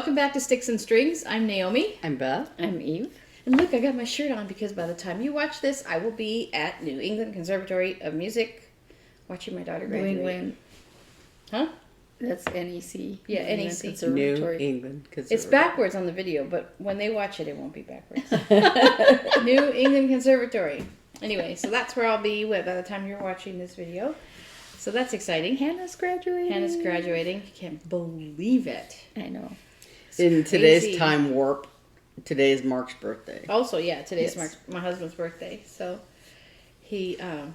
Welcome back to Sticks and Strings. I'm Naomi. I'm Beth. I'm Eve. And look, I got my shirt on because by the time you watch this, I will be at New England Conservatory of Music watching my daughter graduate. New England. Huh? That's NEC. Yeah, New NEC. Conservatory. New England Conservatory. It's backwards on the video, but when they watch it, it won't be backwards. New England Conservatory. Anyway, so that's where I'll be by the time you're watching this video. So that's exciting. Hannah's graduating. Hannah's graduating. I can't believe it. I know. In today's time warp, today is Mark's birthday. Also, yeah, today's Yes. my husband's birthday. So I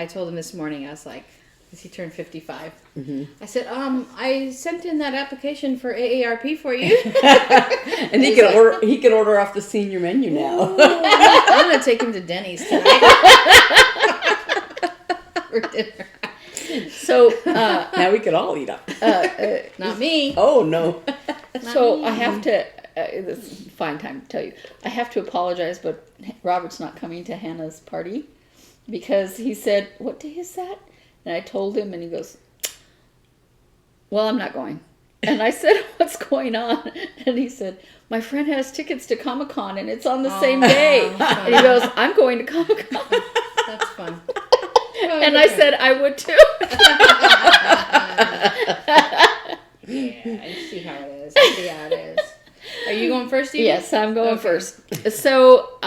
told him this morning, I was like, because he turned 55. Mm-hmm. I said, I sent in that application for AARP for you. And he can order off the senior menu now. I'm going to take him to Denny's tonight for dinner. So, Now we could all eat up. Not me. Oh, no. I have to, this is a fine time to tell you, I have to apologize, but Robert's not coming to Hannah's party because he said, what day is that? And I told him and he goes, well, I'm not going. And I said, what's going on? And he said, my friend has tickets to Comic-Con and it's on the same day. And he goes, I'm going to Comic-Con. That's fun. And I said, I would too. Yeah, I see how it is. I see how it is. Are you going first, Evie? Yes, I'm going first. So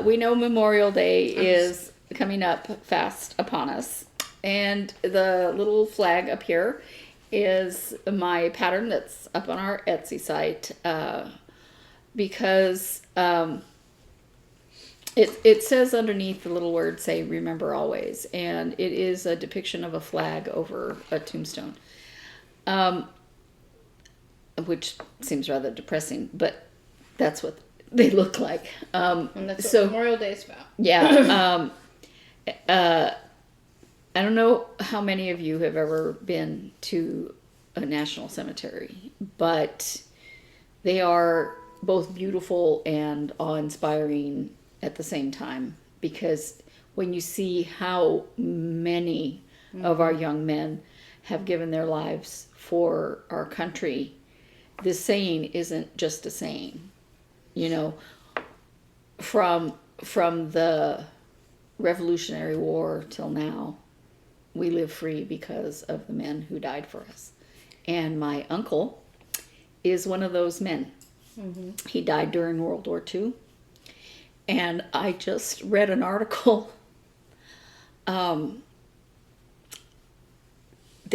we know Memorial Day is coming up fast upon us. And the little flag up here is my pattern that's up on our Etsy site because it says underneath the little words say remember always, and it is a depiction of a flag over a tombstone, which seems rather depressing, but that's what they look like. And that's what Memorial Day is about. Yeah. I don't know how many of you have ever been to a national cemetery, but they are both beautiful and awe-inspiring at the same time, because when you see how many of our young men have given their lives for our country, this saying isn't just a saying. You know, from the Revolutionary War till now, we live free because of the men who died for us. And my uncle is one of those men. Mm-hmm. He died during World War II. And I just read an article. There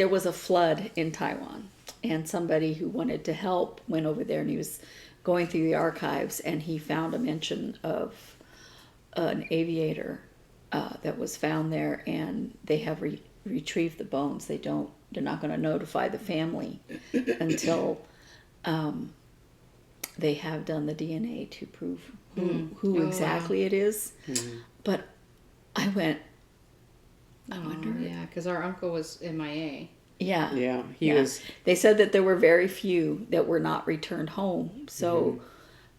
was a flood in Taiwan, and somebody who wanted to help went over there, and he was going through the archives, and he found a mention of an aviator that was found there, and they have retrieved the bones. They're not going to notify the family until they have done the DNA to prove who exactly it is. Mm-hmm. But I wonder. Yeah, because our uncle was MIA. Yeah. Yeah, he was. They said that there were very few that were not returned home. So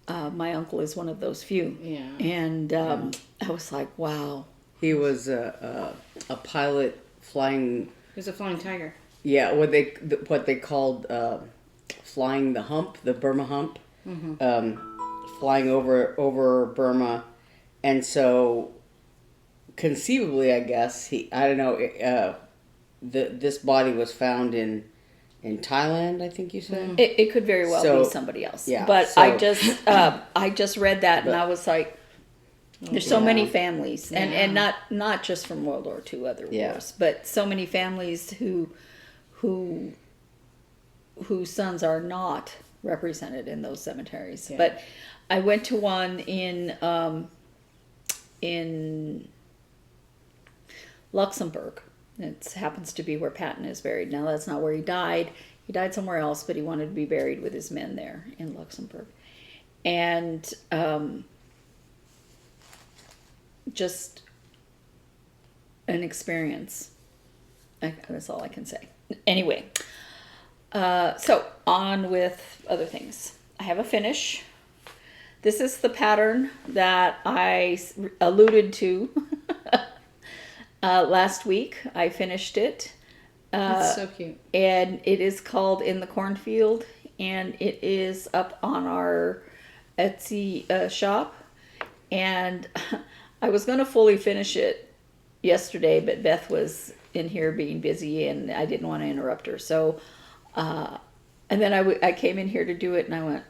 my uncle is one of those few. Yeah. And I was like, wow. He was a pilot flying. He was a flying tiger. Yeah, what they called flying the hump, the Burma hump, flying over Burma, and so conceivably, I guess this body was found in Thailand. I think you said It could very well be somebody else. Yeah, but I just read that and I was like, there's so many families, and not just from World War II, other wars, but so many families whose sons are not represented in those cemeteries. Yeah. But I went to one in Luxembourg. It happens to be where Patton is buried. Now, that's not where he died. He died somewhere else, but he wanted to be buried with his men there in Luxembourg. And just an experience. That's all I can say. Anyway, so on with other things. I have a finish. This is the pattern that I alluded to last week. I finished it. That's so cute. And it is called In the Cornfield. and it is up on our Etsy shop. And I was going to fully finish it yesterday, but Beth was in here being busy, and I didn't want to interrupt her. So, and then I came in here to do it, and I went,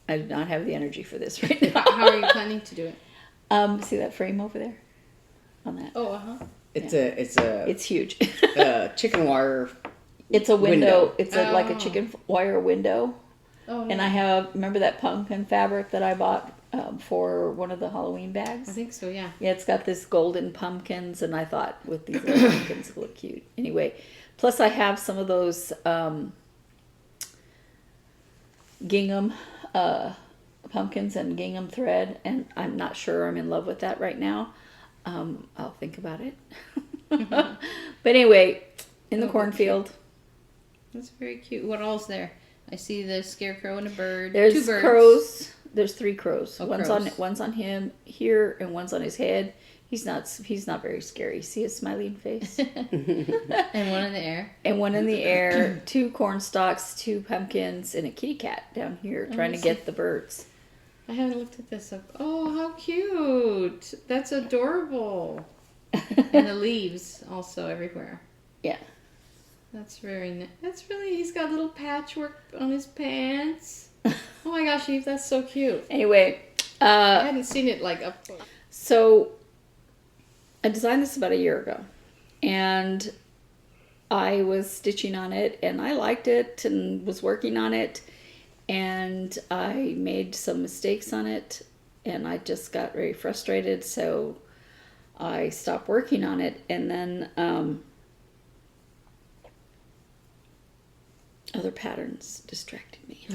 I do not have the energy for this right now. How are you planning to do it? See that frame over there? On that. Oh, uh-huh. It's huge. Chicken wire. It's a window. It's like a Oh. chicken wire window. Oh, And I have, remember that pumpkin fabric that I bought for one of the Halloween bags? I think so, yeah. Yeah, it's got this golden pumpkins, and I thought with these little pumpkins it look cute. Anyway, plus I have some of those gingham pumpkins and gingham thread, and I'm not sure I'm in love with that right now. I'll think about it. But anyway, in the cornfield. That's very cute. What all's there? I see the scarecrow and a bird. There's 2 birds. crows. There's 3 crows. Oh, One's on him here, and one's on his head. He's not very scary. See his smiling face? And one in the air. And one in the air, 2 corn stalks, 2 pumpkins, and a kitty cat down here trying to get the birds. I haven't looked at this. Oh, how cute. That's adorable. And the leaves also everywhere. Yeah. That's very nice. That's really, he's got little patchwork on his pants. Oh my gosh, Eve, that's so cute. Anyway, I hadn't seen it like up close. so I designed this about a year ago, and I was stitching on it, and I liked it and was working on it, and I made some mistakes on it, and I just got very frustrated, so I stopped working on it, and then other patterns distracted me.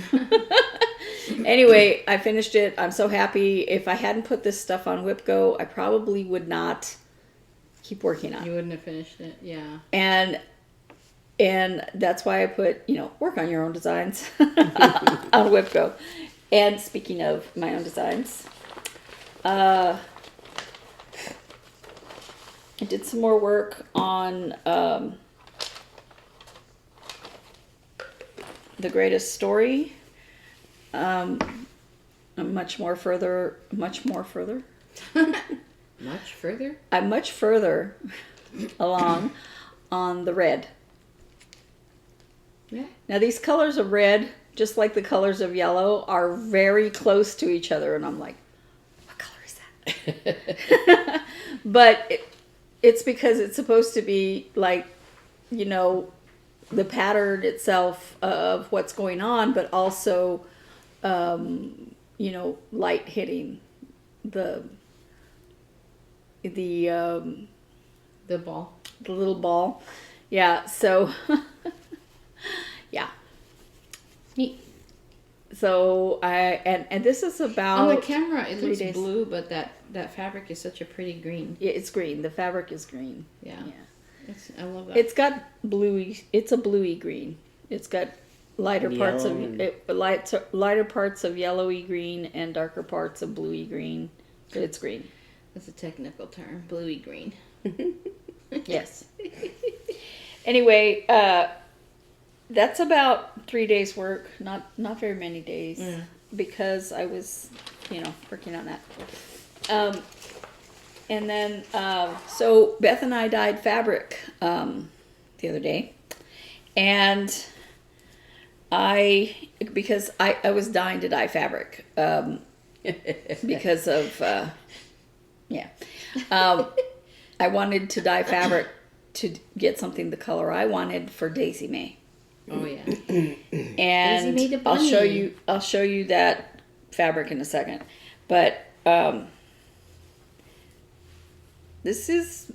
Anyway, I finished it. I'm so happy. If I hadn't put this stuff on WIP-GO, I probably would not keep working on it. You wouldn't have finished it, yeah. And that's why I put, work on your own designs on WIP-GO. And speaking of my own designs, I did some more work on The Greatest Story. Much more further. Much further? I'm much further along on the red. Yeah. Now these colors of red, just like the colors of yellow, are very close to each other, and I'm like, what color is that? But it's because it's supposed to be like, the pattern itself of what's going on, but also, light hitting the ball. The little ball. Yeah, so yeah. Neat. So and this is about on the camera it 3 looks days. blue, but that fabric is such a pretty green. Yeah, it's green. The fabric is green. Yeah. I love that. It's got bluey. It's a bluey green. It's got lighter parts of lighter parts of yellowy green and darker parts of bluey green. But it's green. That's a technical term, bluey green. Yes. Anyway, that's about 3 days work. Not very many days because I was, working on that. And then, so Beth and I dyed fabric the other day, and because I was dying to dye fabric because of I wanted to dye fabric to get something the color I wanted for Daisy May. Oh yeah. And Daisy made a bunny. I'll show you that fabric in a second. But this is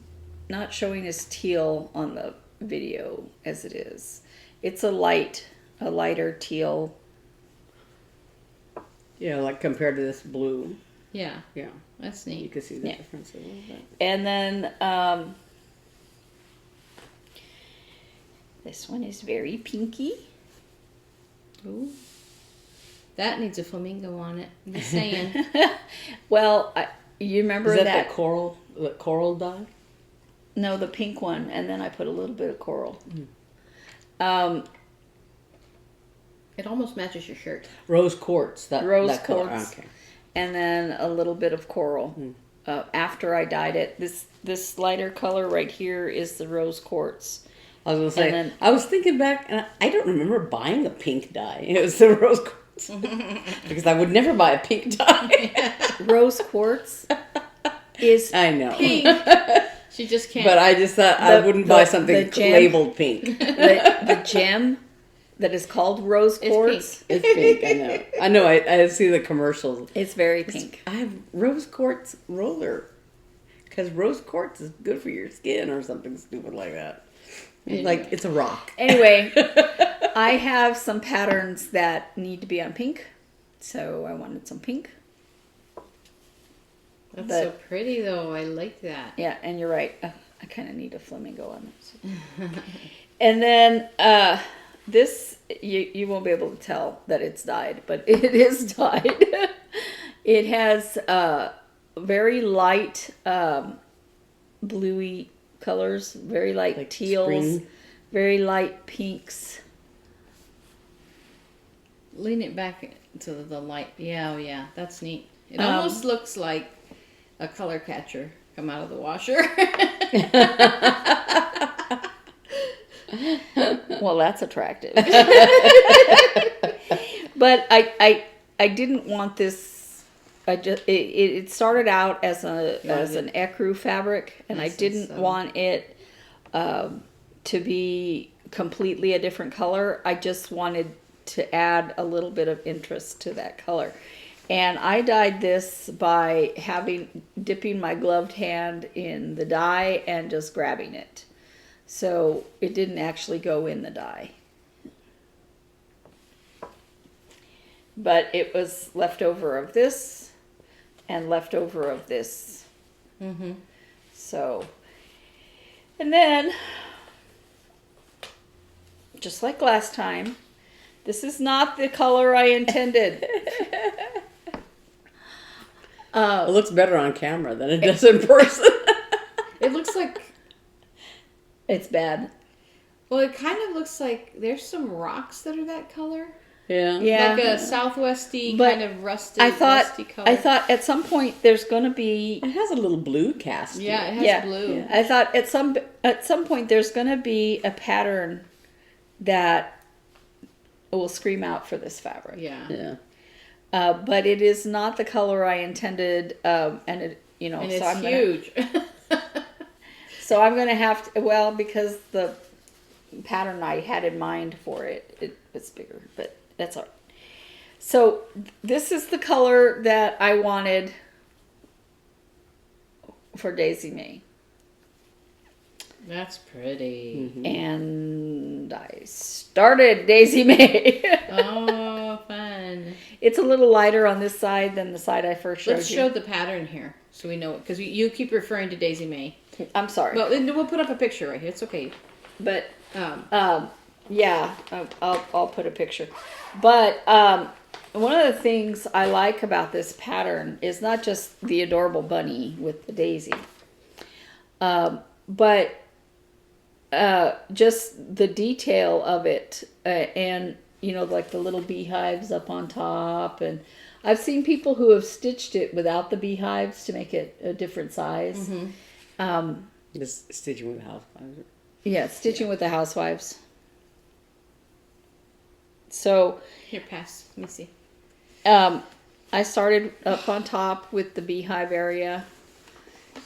not showing as teal on the video as it is. It's a lighter teal. Yeah, like compared to this blue. Yeah. Yeah. That's You neat. can see the difference a little bit. And then this one is very pinky. Ooh. That needs a flamingo on it. I'm just saying. Well, you remember Is that that? the coral dye? No, the pink one, and then I put a little bit of coral. It almost matches your shirt. Rose quartz. Rose that color. quartz. Okay. And then a little bit of coral. After I dyed it, this lighter color right here is the rose quartz. I was gonna say. then- I was thinking back, and I don't remember buying a pink dye. It was the rose quartz because I would never buy a pink dye. Rose quartz is I know. Pink. She just can't. But I just thought I wouldn't buy something the gem- labeled pink. the gem that is called rose quartz. It's pink. I know. I know. I see the commercials. It's very pink. I have rose quartz roller because rose quartz is good for your skin or something stupid like that. Like it's a rock. Anyway, I have some patterns that need to be on pink, so I wanted some pink. That's so pretty, though. I like that. Yeah, and you're right. I kind of need a flamingo on this. And then this, you won't be able to tell that it's dyed, but it is dyed. It has very light bluey colors, very light Like teals, spring. very light pinks. Lean it back to the light. Yeah, oh yeah. That's neat. It almost looks like a color catcher come out of the washer. Well, that's attractive. But I didn't want this. It started out as an ecru fabric, and I didn't want it to be completely a different color. I just wanted to add a little bit of interest to that color. And I dyed this by dipping my gloved hand in the dye and just grabbing it. So it didn't actually go in the dye. But it was leftover of this and leftover of this. Mm-hmm. So, and then, just like last time, this is not the color I intended. It looks better on camera than it does in person. It looks like, It's bad. well, it kind of looks like there's some rocks that are that color. Yeah. Yeah. Like a southwesty But kind of rusty color. I thought at some point there's going to be. It has a little blue cast. to Yeah, it. it has blue. Yeah. I thought at some point there's going to be a pattern that will scream out for this fabric. Yeah. Yeah. But it is not the color I intended, and it, And so it's I'm huge. So I'm gonna have to, well, because the pattern I had in mind for it's bigger, but that's all right. So this is the color that I wanted for Daisy May. That's pretty. Mm-hmm. And I started Daisy May. Oh, fun. It's a little lighter on this side than the side I first showed Let's you. show the pattern here so we know it. Because you keep referring to Daisy May. I'm sorry. Well, we'll put up a picture right here. It's okay. But Um, yeah, I'll put a picture. But one of the things I like about this pattern is not just the adorable bunny with the daisy, but just the detail of it, and like the little beehives up on top. And I've seen people who have stitched it without the beehives to make it a different size. Mm-hmm. Just stitching with housewives. Yeah, stitching with the housewives. So here, pass. Let me see. I started up on top with the beehive area,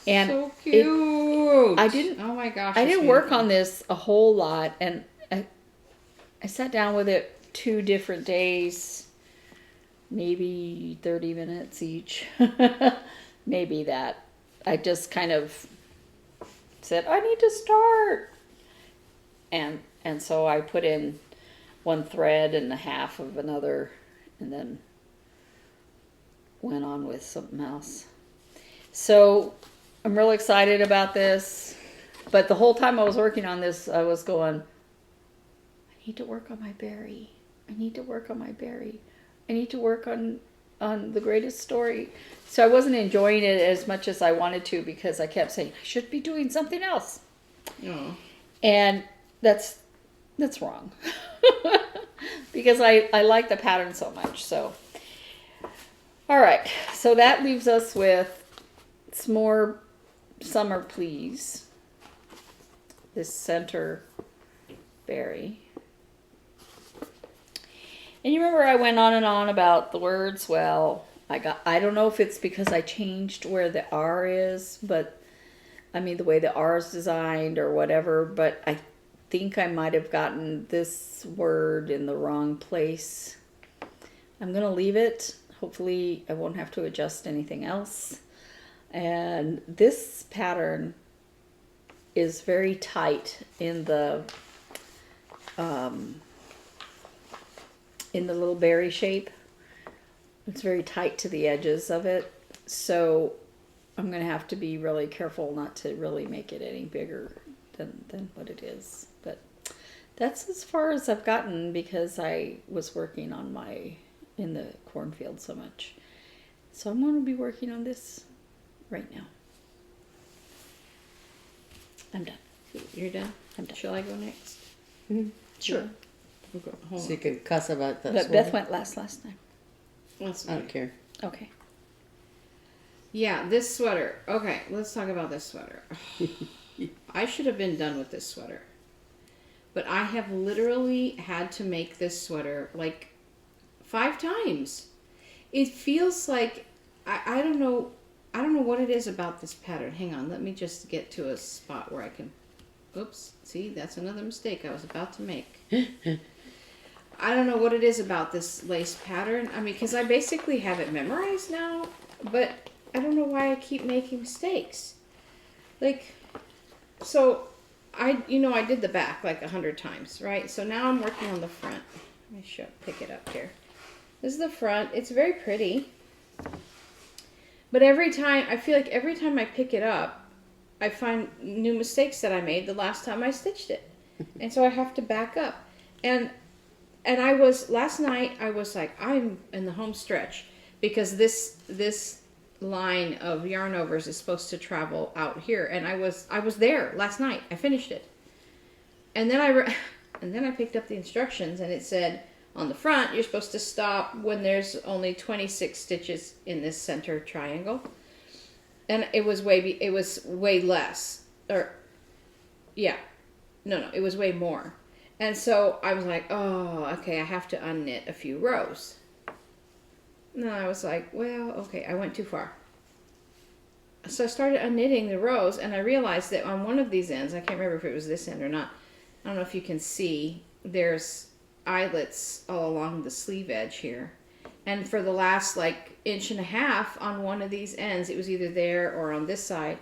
and So cute. I didn't. Oh my gosh. I it's didn't work beautiful. on this a whole lot, and I sat down with it 2 different days, maybe 30 minutes each, maybe that. I just kind of said I need to start, and so I put in 1 thread and a half of another, and then went on with something else. So I'm real excited about this, but the whole time I was working on this, I was going, I need to work on my berry. I need to work on my berry. I need to work on the greatest story. So I wasn't enjoying it as much as I wanted to, because I kept saying, I should be doing something else. Oh. And that's that's wrong. Because I like the pattern so much. So, all right. So that leaves us with some more Summer Please. This center berry. And you remember I went on and on about the words. Well, I don't know if it's because I changed where the R is, but I mean the way the R is designed or whatever, but I think I might have gotten this word in the wrong place. I'm going to leave it. Hopefully I won't have to adjust anything else. And this pattern is very tight in the little berry shape. It's very tight to the edges of it. So I'm going to have to be really careful not to really make it any bigger than what it is. But that's as far as I've gotten because I was working on in the cornfield so much. So I'm going to be working on this right now. I'm done. You're done? I'm done. Shall I go next? Mm-hmm. Sure. We'll go, hold So on. you can cuss about that. But Beth went last time. Let's I don't care. Okay. Yeah, this sweater. Okay, let's talk about this sweater. I should have been done with this sweater. But I have literally had to make this sweater like 5 times. It feels like, I don't know what it is about this pattern. Hang on, let me just get to a spot where I can, oops, see, that's another mistake I was about to make. I don't know what it is about this lace pattern. I mean, because I basically have it memorized now, but I don't know why I keep making mistakes. Like, so I did the back like 100 times, right? So now I'm working on the front. Let me pick it up here. This is the front. It's very pretty. But I feel like every time I pick it up, I find new mistakes that I made the last time I stitched it. And so I have to back up. And last night I was like, I'm in the home stretch because this line of yarn overs is supposed to travel out here. And I was there last night. I finished it. And then I picked up the instructions and it said, on the front, you're supposed to stop when there's only 26 stitches in this center triangle. And it was way less. Or, yeah. No, it was way more. And so I was like, oh, okay, I have to unknit a few rows. And I was like, well, okay, I went too far. So I started unknitting the rows, and I realized that on one of these ends, I can't remember if it was this end or not, I don't know if you can see, there's eyelets all along the sleeve edge here. And for the last like 1.5 inches on one of these ends, it was either there or on this side,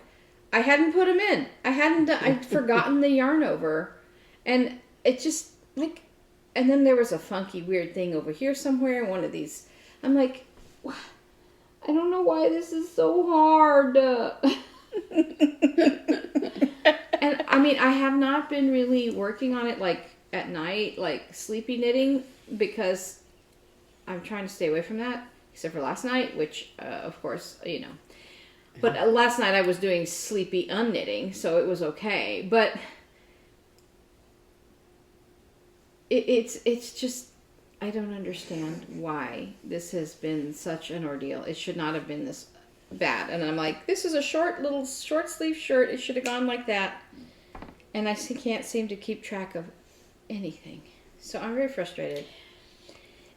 I hadn't put them in. I'd forgotten the yarn over. And it just like, and then there was a funky weird thing over here somewhere in one of these. I'm like, I don't know why this is so hard. And I mean, I have not been really working on it like at night, like sleepy knitting, because I'm trying to stay away from that, except for last night, which of course, but last night I was doing sleepy unknitting, so it was okay. But it's just, I don't understand why this has been such an ordeal. It should not have been this bad. And I'm like, this is a short sleeve shirt. It should have gone like that. And I can't seem to keep track of anything. So I'm very frustrated.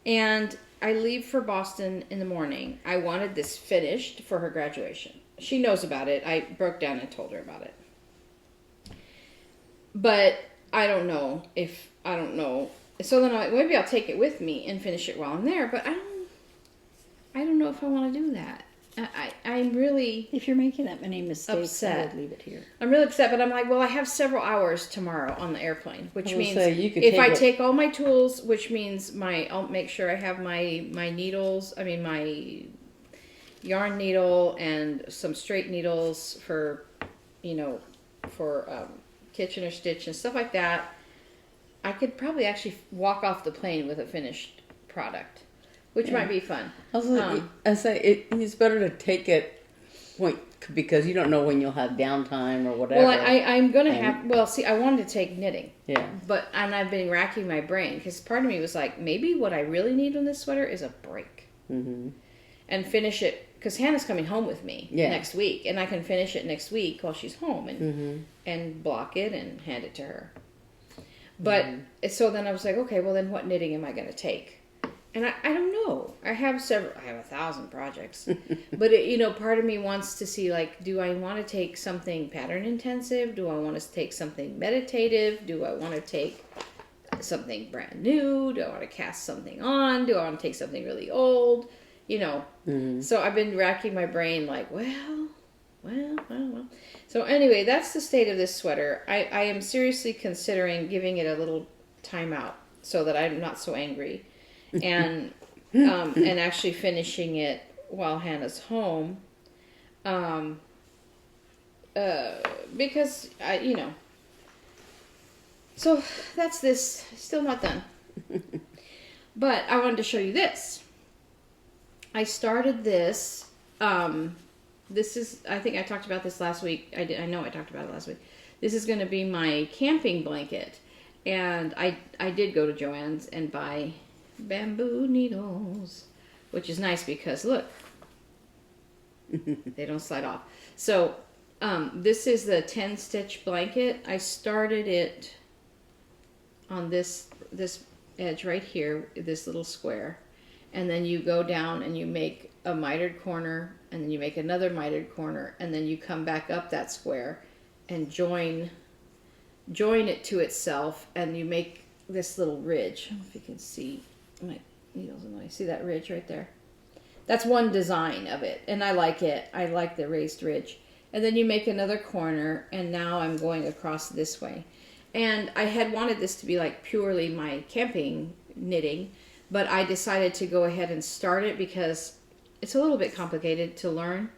And I leave for Boston in the morning. I wanted this finished for her graduation. She knows about it. I broke down and told her about it. But I don't know. So then I'm like, maybe I'll take it with me and finish it while I'm there. But I don't know if I want to do that. I'm really, If you're making that many mistakes, upset. I would leave it here. I'm really upset, but I'm like, well, I have several hours tomorrow on the airplane, which I will means say you could if take I it- take all my tools, which means I'll make sure I have my needles, my yarn needle and some straight needles for Kitchener stitch and stuff like that. I could probably actually walk off the plane with a finished product, which might be fun. Also, I say it's better to take it because you don't know when you'll have downtime or whatever. Well, I'm gonna have. Well, see, I wanted to take knitting. Yeah. And I've been racking my brain because part of me was like, maybe what I really need on this sweater is a break, and finish it because Hannah's coming home with me next week, and I can finish it next week while she's home and block it and hand it to her. But so then I was like, okay, well then what knitting am I gonna take? And I don't know. I have 1,000 projects. But, part of me wants to see, like, do I want to take something pattern intensive? Do I want to take something meditative? Do I want to take something brand new? Do I want to cast something on? Do I want to take something really old? So I've been racking my brain like, well. So anyway, that's the state of this sweater. I am seriously considering giving it a little timeout so that I'm not so angry. And actually finishing it while Hannah's home, because so that's this. Still not done, but I wanted to show you this. I started this. This is. I think I talked about this last week. I know I talked about it last week. This is going to be my camping blanket, and I did go to Joann's and buy bamboo needles, which is nice because look, they don't slide off. So this is the 10 stitch blanket. I started it on this edge right here, this little square, and then you go down and you make a mitered corner, and then you make another mitered corner, and then you come back up that square and join it to itself, and you make this little ridge. I don't know if you can see my needles in the way. See that ridge right there? That's one design of it, and I like it. I like the raised ridge. And then you make another corner, and now I'm going across this way. And I had wanted this to be like purely my camping knitting, but I decided to go ahead and start it because it's a little bit complicated to learn.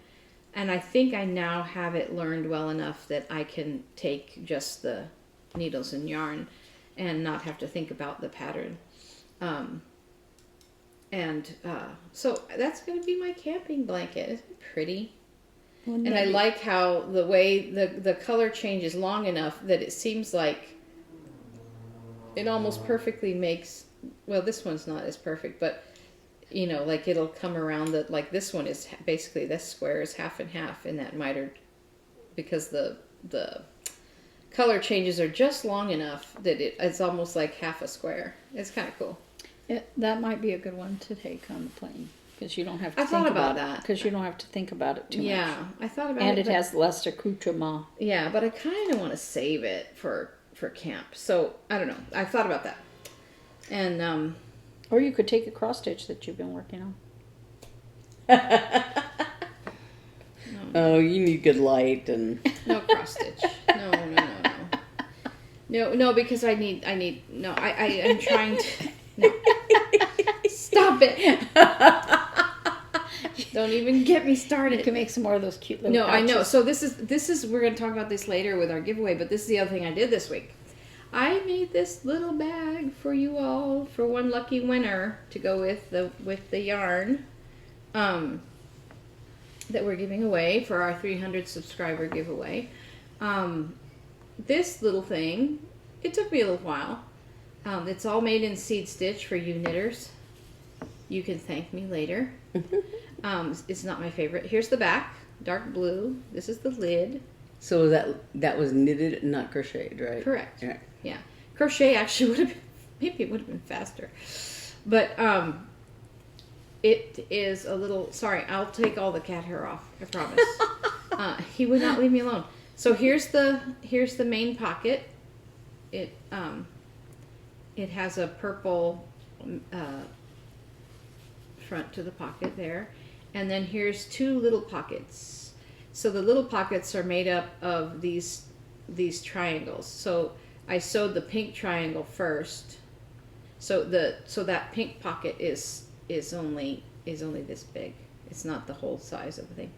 And I think I now have it learned well enough that I can take just the needles and yarn and not have to think about the pattern. So that's going to be my camping blanket. Isn't it pretty? And I like how the way the color changes long enough that it seems like it almost perfectly makes, well, this one's not as perfect, but like it'll come around that, like this one is basically, this square is half and half in that mitered, because the color changes are just long enough that it's almost like half a square. It's kind of cool. That might be a good one to take on the plane, because you don't have to I think thought about that. Because you don't have to think about it too much. Yeah, I thought about it. And it has less accoutrement. Yeah, but I kind of want to save it for camp. So, I don't know. I thought about that. And, Or you could take a cross stitch that you've been working on. Oh, you need good light and no cross stitch. No, because I'm trying to, no. Stop it. Don't even get me started. You can make some more of those cute little pouches. I know. So this is we're going to talk about this later with our giveaway, but this is the other thing I did this week. I made this little bag for you all for one lucky winner to go with the yarn that we're giving away for our 300 subscriber giveaway. This little thing, it took me a little while. It's all made in seed stitch for you knitters. You can thank me later. It's not my favorite. Here's the back, dark blue. This is the lid. So that was knitted, not crocheted, right? Correct. Yeah. Yeah. Crochet actually would have, maybe it would have been faster. But it is a little, sorry, I'll take all the cat hair off, I promise. He would not leave me alone. So here's the main pocket. It has a purple front to the pocket there. And then here's two little pockets. So the little pockets are made up of these triangles. So I sewed the pink triangle first. So that pink pocket is only this big. It's not the whole size of the thing.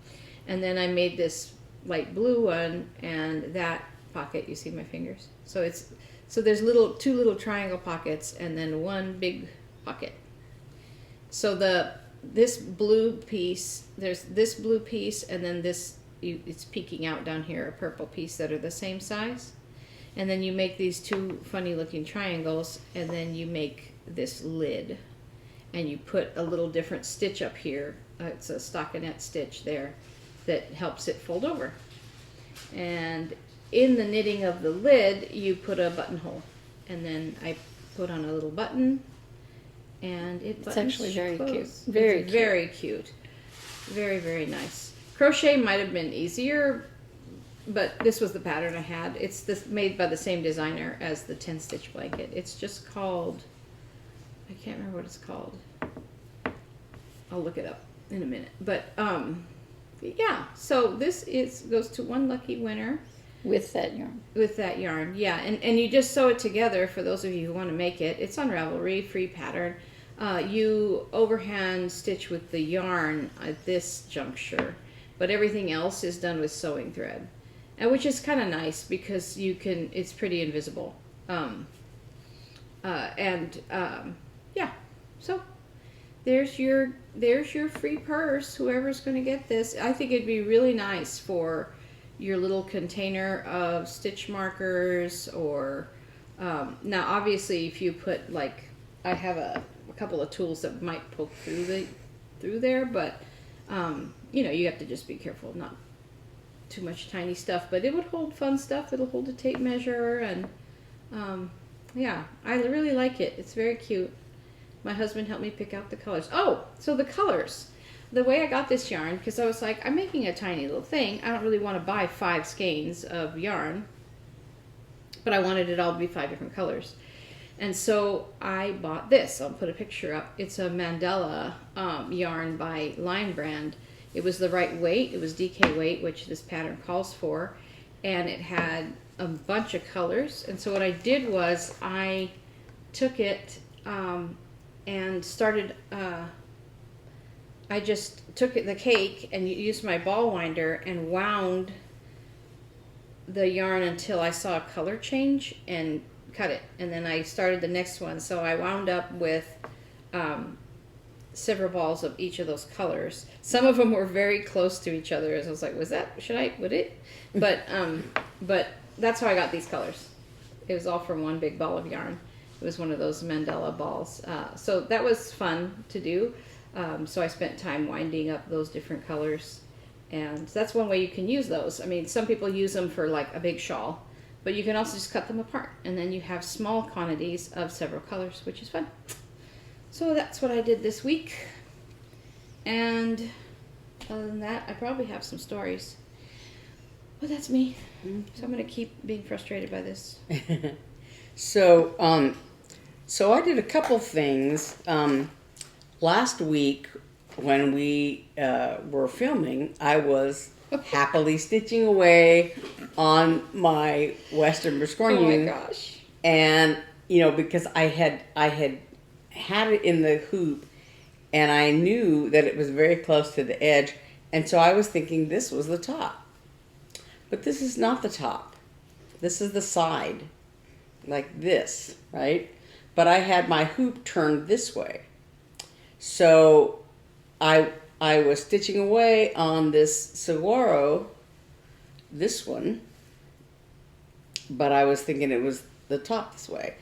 And then I made this light blue one, and that pocket, you see my fingers? So there's two little triangle pockets and then one big pocket. So this blue piece, there's this blue piece and then this it's peeking out down here, a purple piece that are the same size. And then you make these two funny looking triangles, and then you make this lid. And you put a little different stitch up here. It's a stockinette stitch there that helps it fold over. And in the knitting of the lid, you put a buttonhole. And then I put on a little button, and it's actually very close. cute. Very It's cute. very cute. Very, very nice. Crochet might have been easier, but this was the pattern I had. It's made by the same designer as the 10 stitch blanket. It's just called, I can't remember what it's called. I'll look it up in a minute. But yeah, so this goes to one lucky winner. With that yarn. With that yarn, yeah. And you just sew it together for those of you who want to make it. It's on Ravelry, free pattern. You overhand stitch with the yarn at this juncture, but everything else is done with sewing thread. And which is kind of nice because it's pretty invisible. Yeah, so there's your free purse, whoever's going to get this. I think it'd be really nice for your little container of stitch markers, or now obviously if you put, like, I have a couple of tools that might poke through there, but you have to just be careful, not too much tiny stuff, but it would hold fun stuff. It'll hold a tape measure, and yeah, I really like it. It's very cute. My husband helped me pick out the colors. Oh, so the colors. The way I got this yarn, because I was like, I'm making a tiny little thing. I don't really want to buy 5 skeins of yarn, but I wanted it all to be 5 different colors. And so I bought this. I'll put a picture up. It's a Mandela yarn by Line Brand. It was the right weight. It was DK weight, which this pattern calls for. And it had a bunch of colors. And so what I did was I took it and started... I just took the cake and used my ball winder and wound the yarn until I saw a color change and cut it. And then I started the next one. So I wound up with several balls of each of those colors. Some of them were very close to each other. As I was like, would it? But that's how I got these colors. It was all from one big ball of yarn. It was one of those Mandela balls. So that was fun to do. So I spent time winding up those different colors, and that's one way you can use those. I mean, some people use them for like a big shawl, but you can also just cut them apart, and then you have small quantities of several colors, which is fun. So that's what I did this week, and other than that, I probably have some stories, but that's me. So I'm going to keep being frustrated by this. So I did a couple things. Last week, when we were filming, I was happily stitching away on my Western Biscornu. Oh my gosh! And because I had it in the hoop, and I knew that it was very close to the edge, and so I was thinking this was the top, but this is not the top. This is the side, like this, right? But I had my hoop turned this way. So I was stitching away on this saguaro, this one, but I was thinking it was the top this way.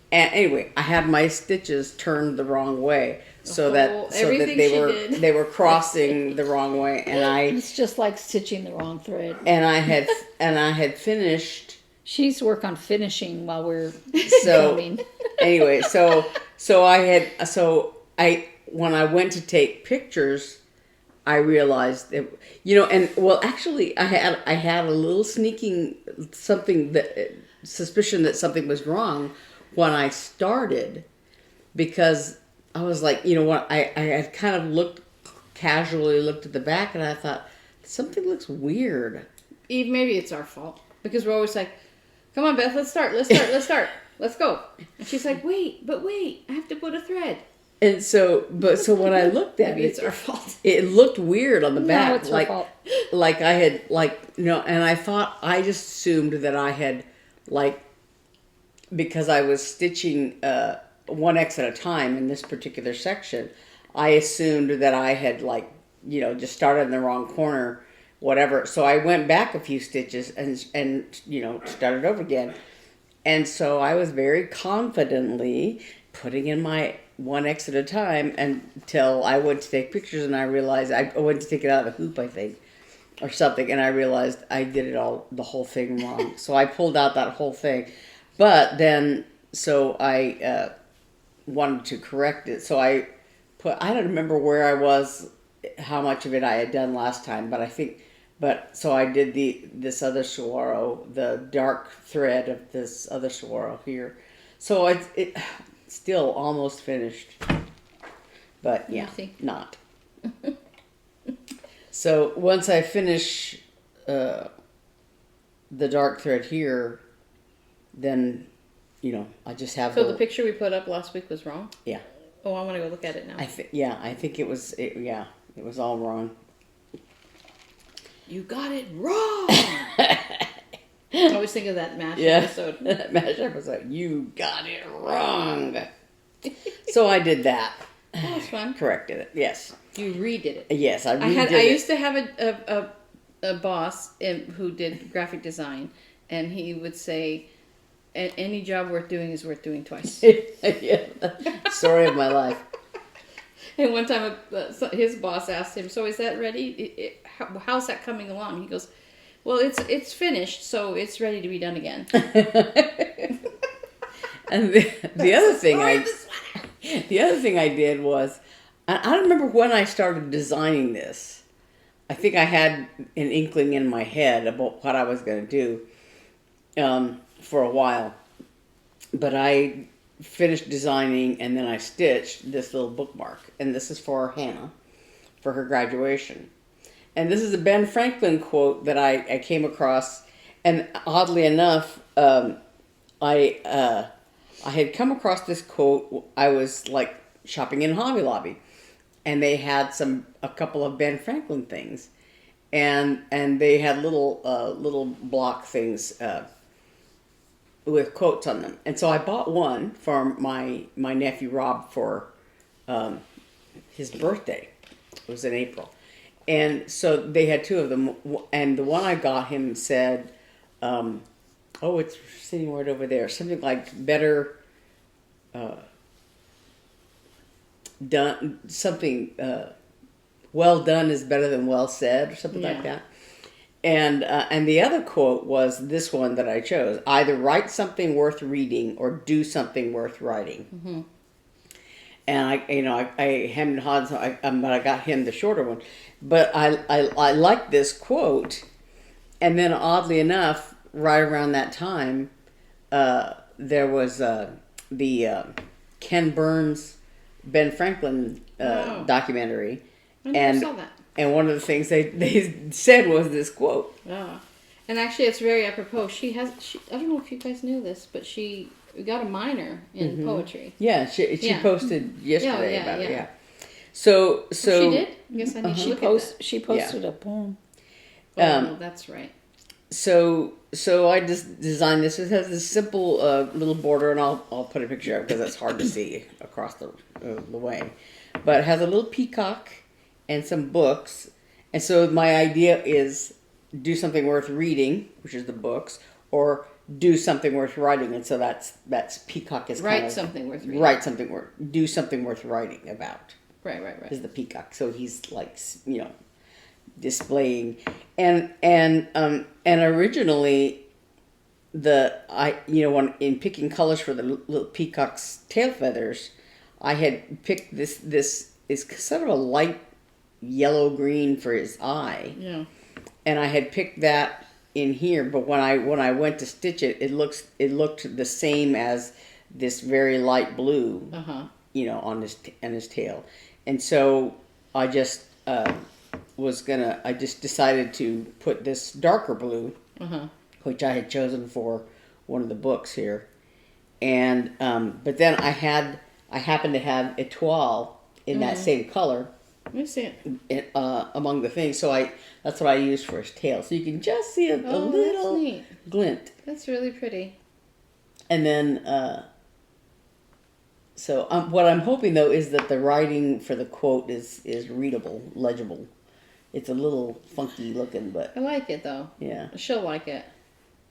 And anyway, I had my stitches turned the wrong way, so that they were crossing the wrong way, and It's just like stitching the wrong thread. and I had finished. She's work on finishing while we're So filming. anyway, when I went to take pictures, I realized that, actually I had a little sneaking suspicion that something was wrong when I started, because I was like, I had kind of casually looked at the back, and I thought, something looks weird. Eve, maybe it's our fault, because we're always like, come on, Beth, let's start, let's go. And she's like, wait, I have to put a thread. And so when I looked at Maybe it, it's our fault. It looked weird on the back. No, it's her fault. Like I had, and I thought, I just assumed that I had, because I was stitching 1X at a time in this particular section, I assumed that I had, just started in the wrong corner whatever. So I went back a few stitches and started over again. And so I was very confidently putting in my 1X at a time until I went to take pictures, and I realized I went to take it out of the hoop, I think, or something, and I realized I did the whole thing wrong. So I pulled out that whole thing. But then, so I wanted to correct it. So I don't remember where I was, how much of it I had done last time, so I did this other saguaro, the dark thread of this other saguaro here. So it still almost finished, but yeah, not. So once I finish the dark thread here, then I just have. So the picture we put up last week was wrong? Yeah. Oh, I want to go look at it now. I think it was all wrong. You got it wrong. I always think of that MASH episode. That MASH episode. You got it wrong. So I did that. That was fun. Corrected it. Yes. You redid it. Yes, I redid it. I used to have a boss who did graphic design, and he would say, "Any job worth doing is worth doing twice." Yeah. Story of my life. And one time, his boss asked him, "So is that ready? How's that coming along?" He goes, "Well, it's finished, so it's ready to be done again." And the other thing I did was, I don't remember when I started designing this. I think I had an inkling in my head about what I was going to do for a while, but I finished designing, and then I stitched this little bookmark, and this is for Hannah for her graduation. And this is a Ben Franklin quote that I came across, and oddly enough, I had come across this quote. I was like shopping in Hobby Lobby, and they had a couple of Ben Franklin things, and they had little block things with quotes on them. And so I bought one for my nephew Rob for his birthday. It was in April. And so they had two of them, and the one I got him said, it's sitting right over there, something like better done, something well done is better than well said, or something like that. And the other quote was this one that I chose: either write something worth reading or do something worth writing. Mm-hmm. And I hemmed and hawed, but I got him the shorter one. But I liked this quote, and then oddly enough, right around that time, there was the Ken Burns Ben Franklin documentary, I never saw that. And one of the things they said was this quote. Oh. And actually, it's very apropos. She I don't know if you guys knew this, but she got a minor in poetry. Yeah, she posted yesterday about it. Yeah. So she did? I guess I need to look at that. She posted a poem. That's right. So I just designed this. It has this simple little border, and I'll put a picture of it because it's hard to see across the way. But it has a little peacock and some books. And so my idea is do something worth reading, which is the books, or do something worth writing. And so that's peacock is write something worth reading. Do something worth writing about. Right. Is the peacock. So he's like, displaying, and originally when in picking colors for the little peacock's tail feathers, I had picked this is sort of a light yellow green for his eye. Yeah. And I had picked that in here, but when I went to stitch it, it looked the same as this very light blue. On his tail. And so I just I just decided to put this darker blue, which I had chosen for one of the books here. And but then I happened to have étoile in that same color. Let me see it. Among the things, so that's what I used for his tail. So you can just see a little glint. That's really pretty. And then, what I'm hoping though is that the writing for the quote is readable, legible. It's a little funky looking, but I like it though. yeah. She'll like it.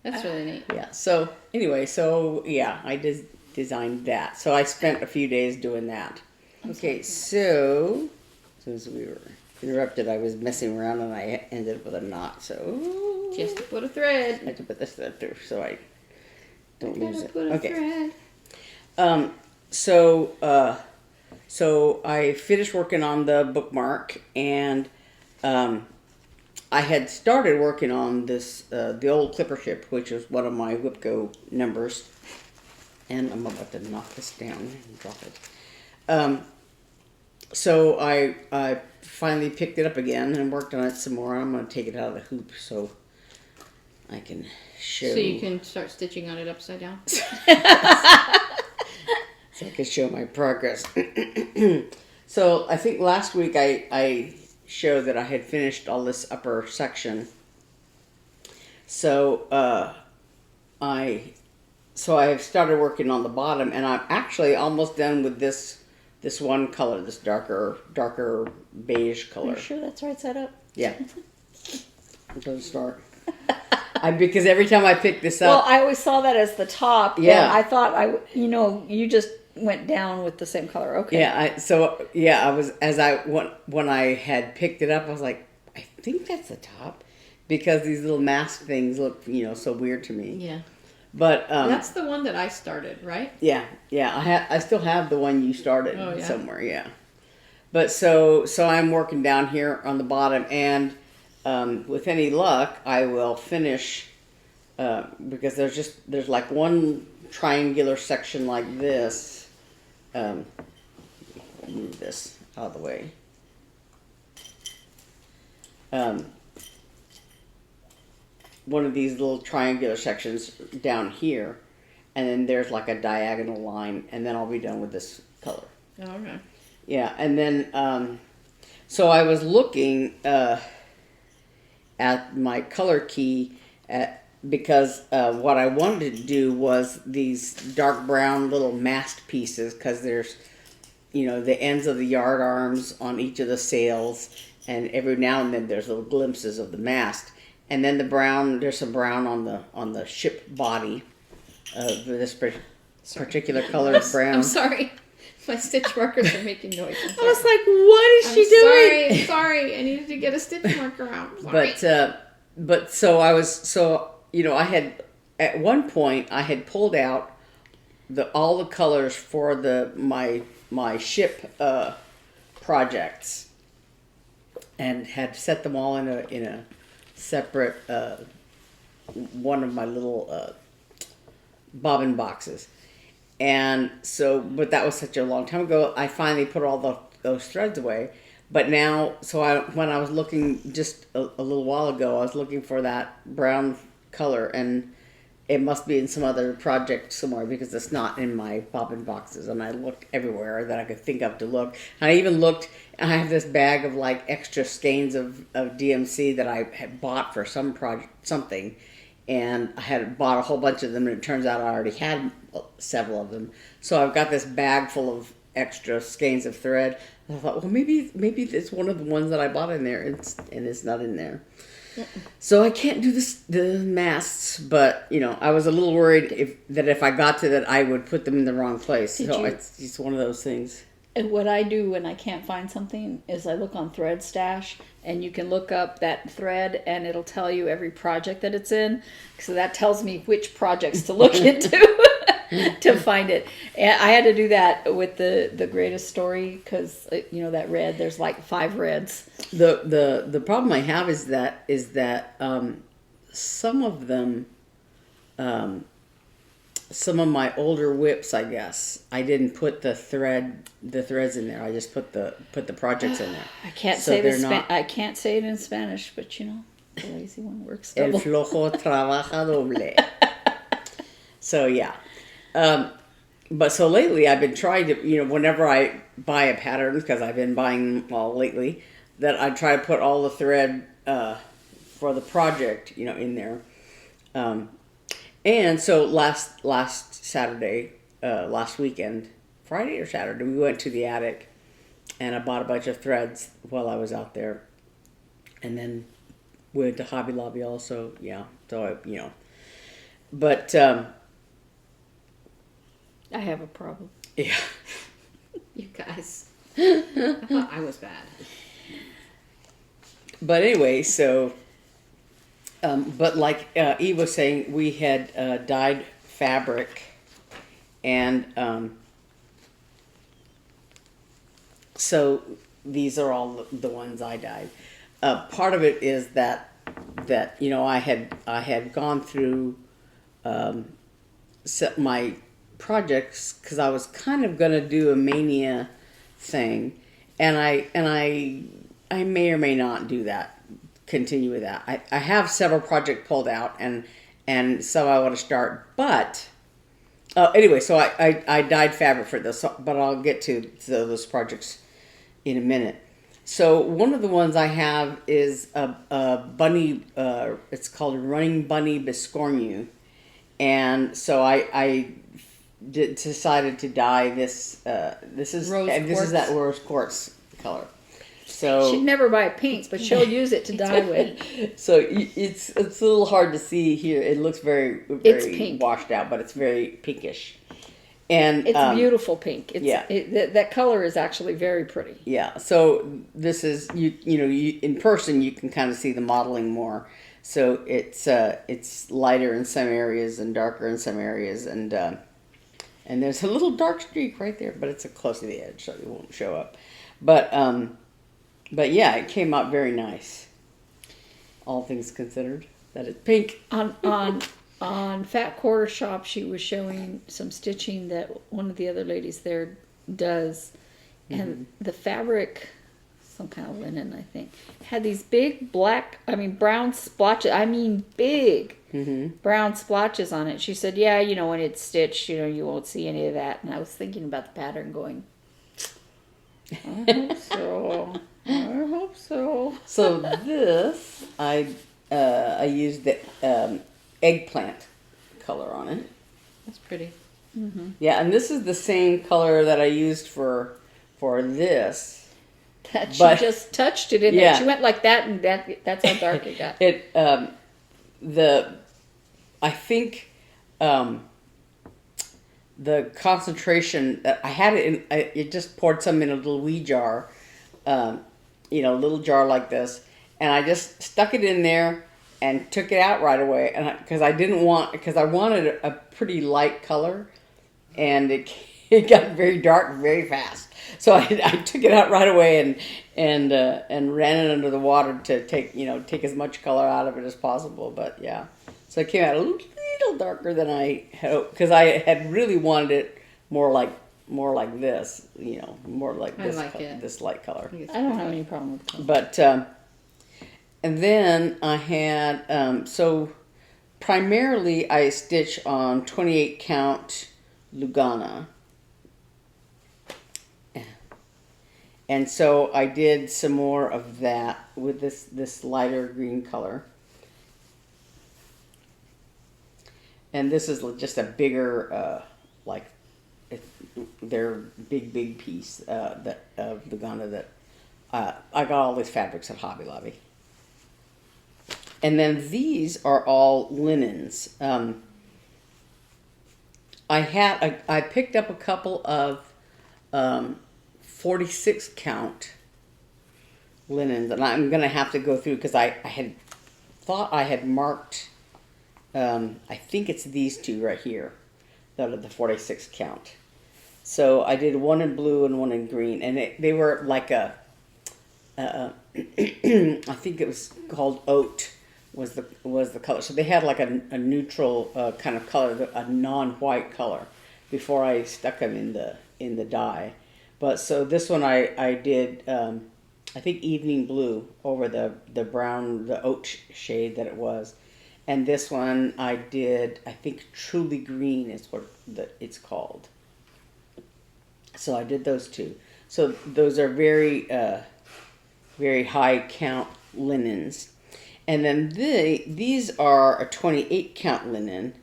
That's really neat. Yeah. So anyway, I designed that. So I spent a few days doing that. Okay, so as soon as we were interrupted, I was messing around and I ended up with a knot. So Just to put a I thread. have to put this thread through so I don't lose Gotta it. put a Okay. thread. So I finished working on the bookmark, and I had started working on this the old clipper ship, which is one of my WIP-GO numbers, and I'm about to knock this down and drop it. So I finally picked it up again and worked on it some more. I'm going to take it out of the hoop so I can show. So you can start stitching on it upside down. So I can show my progress. So I think last week I showed that I had finished all this upper section. So I have started working on the bottom, and I'm actually almost done with this one color, this darker beige Are color. you sure that's right side up? Yeah. I'm gonna start. Because every time I pick this Well, up, I always saw that as the top. Yeah. And I thought you just went down with the same color. Okay. when I had picked it up, I was like, I think that's the top, because these little mask things look, so weird to me. Yeah. But That's the one that I started, right? yeah. I still have the one you started Oh, yeah? somewhere. Yeah. But so I'm working down here on the bottom, and with any luck, I will finish because there's like one triangular section like this. Move this out of the way. One of these little triangular sections down here, and then there's like a diagonal line, and then I'll be done with this color. Oh, okay. Yeah, and then so I was looking at my color key because what I wanted to do was these dark brown little mast pieces, because there's the ends of the yard arms on each of the sails, and every now and then there's little glimpses of the mast, and then the brown, there's some brown on the ship body of this particular color of brown. I'm sorry. My stitch markers are making noise. I was like, what is she doing? I'm sorry. I needed to get a stitch marker out. Sorry. But so I had at one point I had pulled out all the colors for my ship projects, and had set them all in a separate one of my little bobbin boxes. And so, but that was such a long time ago. I finally put all those threads away. But now, when I was looking just a little while ago, I was looking for that brown color, and it must be in some other project somewhere, because it's not in my bobbin boxes. And I looked everywhere that I could think of to look. And I even looked, and I have this bag of like extra skeins of DMC that I had bought for something. And I had bought a whole bunch of them, and it turns out I already had several of them. So I've got this bag full of extra skeins of thread. And I thought, well, maybe it's one of the ones that I bought in there, and it's not in there. So I can't do the masts, but I was a little worried if I got to that, I would put them in the wrong place. It's just one of those things. And what I do when I can't find something is I look on Thread Stash, and you can look up that thread, and it'll tell you every project that it's in. So that tells me which projects to look into to find it. And I had to do that with the greatest story, because that red, there's like 5 reds. The problem I have is that some of them, some of my older WIPs, I guess, I didn't put the threads in there. I just put the projects in there. I can't I can't say it in Spanish, but the lazy one works double. El flojo trabaja doble. So yeah. But so lately I've been trying to, whenever I buy a pattern, because I've been buying them all lately, that I try to put all the thread for the project, in there. And so last Saturday, last weekend, Friday or Saturday, we went to the attic, and I bought a bunch of threads while I was out there. and then went to Hobby Lobby also. Yeah, so but I have a problem. yeah. You guys. I thought I was bad. But anyway, so, but like Eve was saying, we had dyed fabric, and so these are all the ones I dyed. Part of it is that I had gone through my projects because I was kind of going to do a mania thing, and I may or may not do that, continue with that. I have several projects pulled out, and some I want to start, but anyway, so I dyed fabric for this, but I'll get to those projects in a minute. So one of the ones I have is a bunny, it's called Running Bunny Biscornu, and so I decided to dye this. This is that rose quartz color. So She'd never buy pinks, but she'll use it to dye with. So it's a little hard to see here. It looks very It's pink. washed out, but it's very pinkish. And It's beautiful pink. yeah. That color is actually very pretty. Yeah. So this is you in person you can kind of see the modeling more. So it's lighter in some areas and darker in some areas, and there's a little dark streak right there, but it's close to the edge, so it won't show up. But yeah, it came out very nice. All things considered, that it's pink. On Fat Quarter Shop, she was showing some stitching that one of the other ladies there does, and the fabric, some kind of linen, I think, had these big brown splotches. I mean, big brown splotches on it. She said, "Yeah, when it's stitched, you won't see any of that." And I was thinking about the pattern, going, "I hope so. I hope so." So this, I used the eggplant color on it. That's pretty. Yeah, and this is the same color that I used for this. That she But- just touched it in Yeah. there. She went like that, and that's how dark it got. I think the concentration that I had it in, it just poured some in a little wee jar, a little jar like this, and I just stuck it in there and took it out right away, and because I wanted a pretty light color, and it got very dark very fast. So I took it out right away and ran it under the water to take as much color out of it as possible. But yeah, so it came out a little darker than I had hoped, because I had really wanted it more like this, more like I this, like it. this light color. I think it's I don't have any problem with color. But and then I had so primarily I stitch on 28 count Lugana. And so I did some more of that with this lighter green color. And this is just a bigger, they're big piece of Lugana that I got all these fabrics at Hobby Lobby. And then these are all linens. I picked up a couple of 46 count linens, and I'm going to have to go through because I had thought I had marked, I think it's these two right here that are the 46 count. So I did one in blue and one in green, and they were like I think it was called oat was the color. So they had like a neutral kind of color, a non-white color, before I stuck them in the dye. But so this one I did I think evening blue over the brown, the oat shade that it was, and this one I did, I think truly green is what it's called. So I did those two. So those are very very high count linens. And then these are a 28 count linen,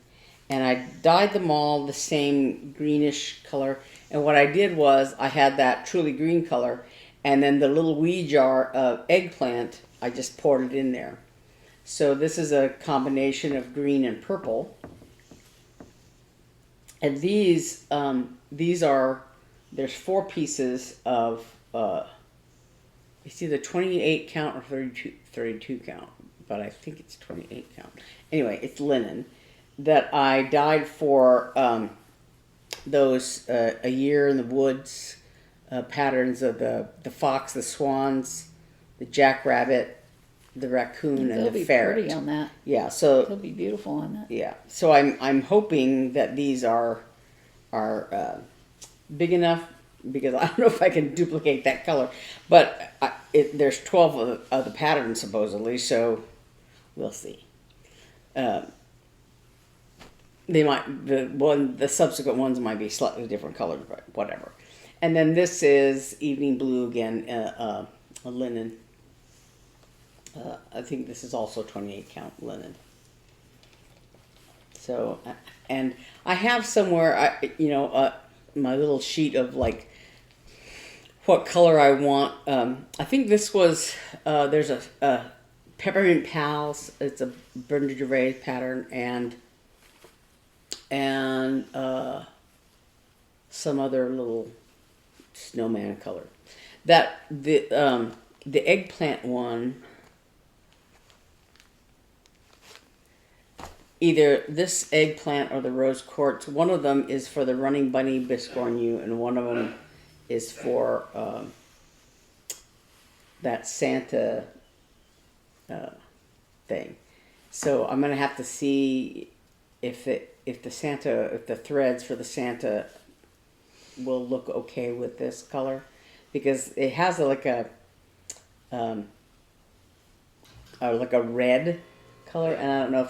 and I dyed them all the same greenish color. And what I did was I had that truly green color, and then the little wee jar of eggplant I just poured it in there. So this is a combination of green and purple. And these are, there's 4 pieces of, it's either 28 count or 32 count, but I think it's 28 count. Anyway, it's linen that I dyed for those A Year in the Woods patterns of the fox, the swans, the jackrabbit, the raccoon, They'll and the be ferret. pretty on that. Yeah, so They'll be beautiful on that. yeah, so I'm hoping that these are big enough, because I don't know if I can duplicate that color, but there's 12 of the patterns supposedly, so we'll see. They might, the subsequent ones might be slightly different colors, but whatever. And then this is evening blue again, a linen. I think this is also 28 count linen. So, and I have somewhere, my little sheet of like what color I want. I think this was, there's a Peppermint Pals. It's a Brenda Gervais pattern, and some other little snowman color. That the eggplant one, either this eggplant or the rose quartz. One of them is for the running bunny biscornu, and one of them is for that Santa thing. So I'm gonna have to see if the threads for the Santa will look okay with this color, because it has like a red color, and I don't know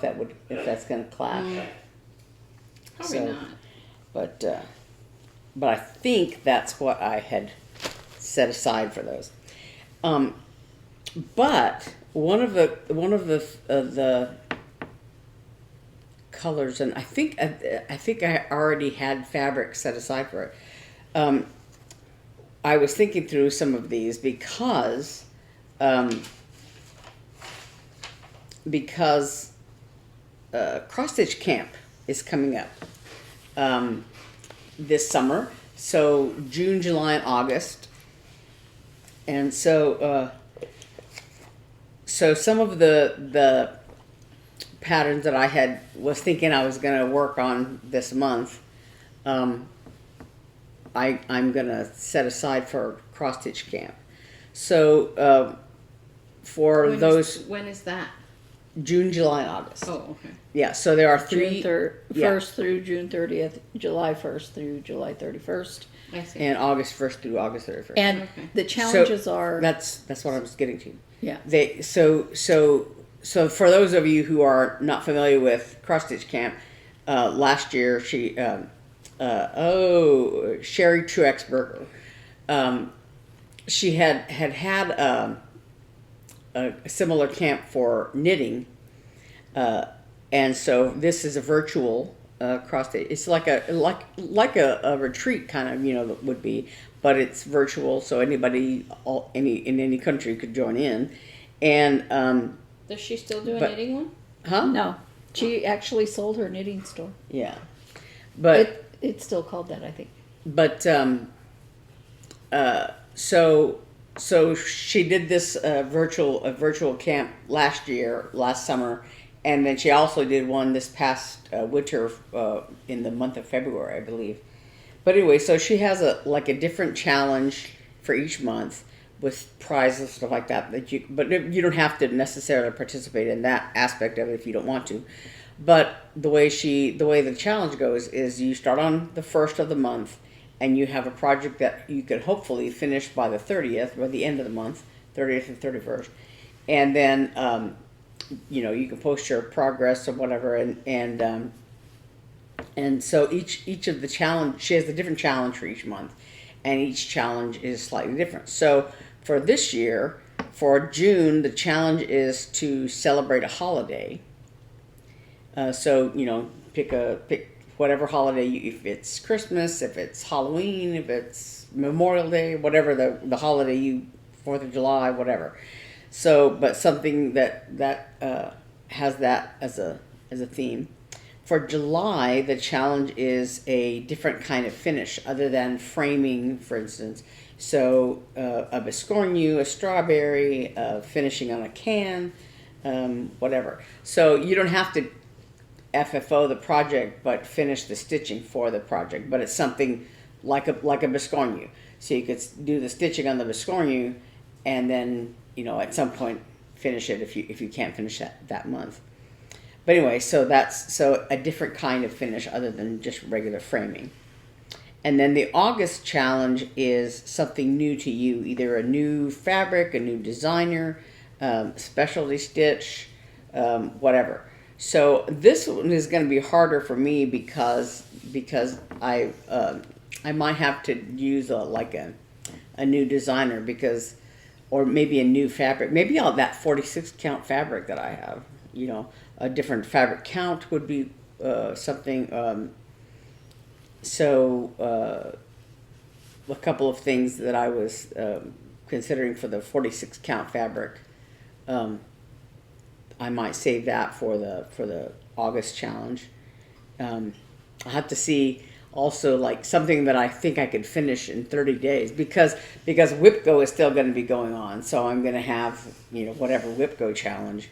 if that's gonna clash. Probably not. But I think that's what I had set aside for those. But one of the colors, and I think I already had fabric set aside for it. I was thinking through some of these because cross stitch camp is coming up this summer, so June, July, and August, and so some of the patterns that I was thinking I was going to work on this month, I'm going to set aside for cross stitch camp. So When is that? June, July, and August. Oh, okay. Yeah, so there are June 3 1st through June 30th, July 1st through July 31st. I see. and August 1st through August 31st. And Okay. the challenges are... That's what I was getting to. Yeah. So for those of you who are not familiar with cross stitch camp, last year Sherry Truex-Berger, she had a similar camp for knitting, and so this is a virtual cross stitch. It's like a retreat kind of, would be, but it's virtual, so anybody in any country could join in. And Does she still do a but- knitting one? huh? No, she actually sold her knitting store. Yeah, but It's still called that, I think. so she did this virtual camp last summer, and then she also did one this past winter in the month of February, I believe. But anyway, so she has a different challenge for each month with prizes and stuff like that. But you don't have to necessarily participate in that aspect of it if you don't want to. But the way the challenge goes is you start on the 1st of the month, and you have a project that you could hopefully finish by the 30th, by the end of the month, 30th and 31st. And then, you can post your progress or whatever. And so each of the challenge, she has a different challenge for each month, and each challenge is slightly different. So for this year, for June, the challenge is to celebrate a holiday. Pick whatever holiday, if it's Christmas, if it's Halloween, if it's Memorial Day, whatever the holiday 4th of July, whatever. So, but something that has that as a theme. For July, the challenge is a different kind of finish other than framing, for instance. So, a biscornu, a strawberry, finishing on a can, whatever. So you don't have to FFO the project, but finish the stitching for the project. But it's something like a biscornu. So you could do the stitching on the biscornu, and then at some point finish it if you can't finish that month. But anyway, so that's a different kind of finish other than just regular framing. And then the August challenge is something new to you, either a new fabric, a new designer, specialty stitch, whatever. So this one is going to be harder for me because I might have to use a new designer or maybe a new fabric, maybe all that 46 count fabric that I have, a different fabric count would be something. A couple of things that I was considering for the 46 count fabric, I might save that for the August challenge. I'll have to see also something that I think I could finish in 30 days because WIP-GO is still going to be going on. So I'm going to have, whatever WIP-GO challenge.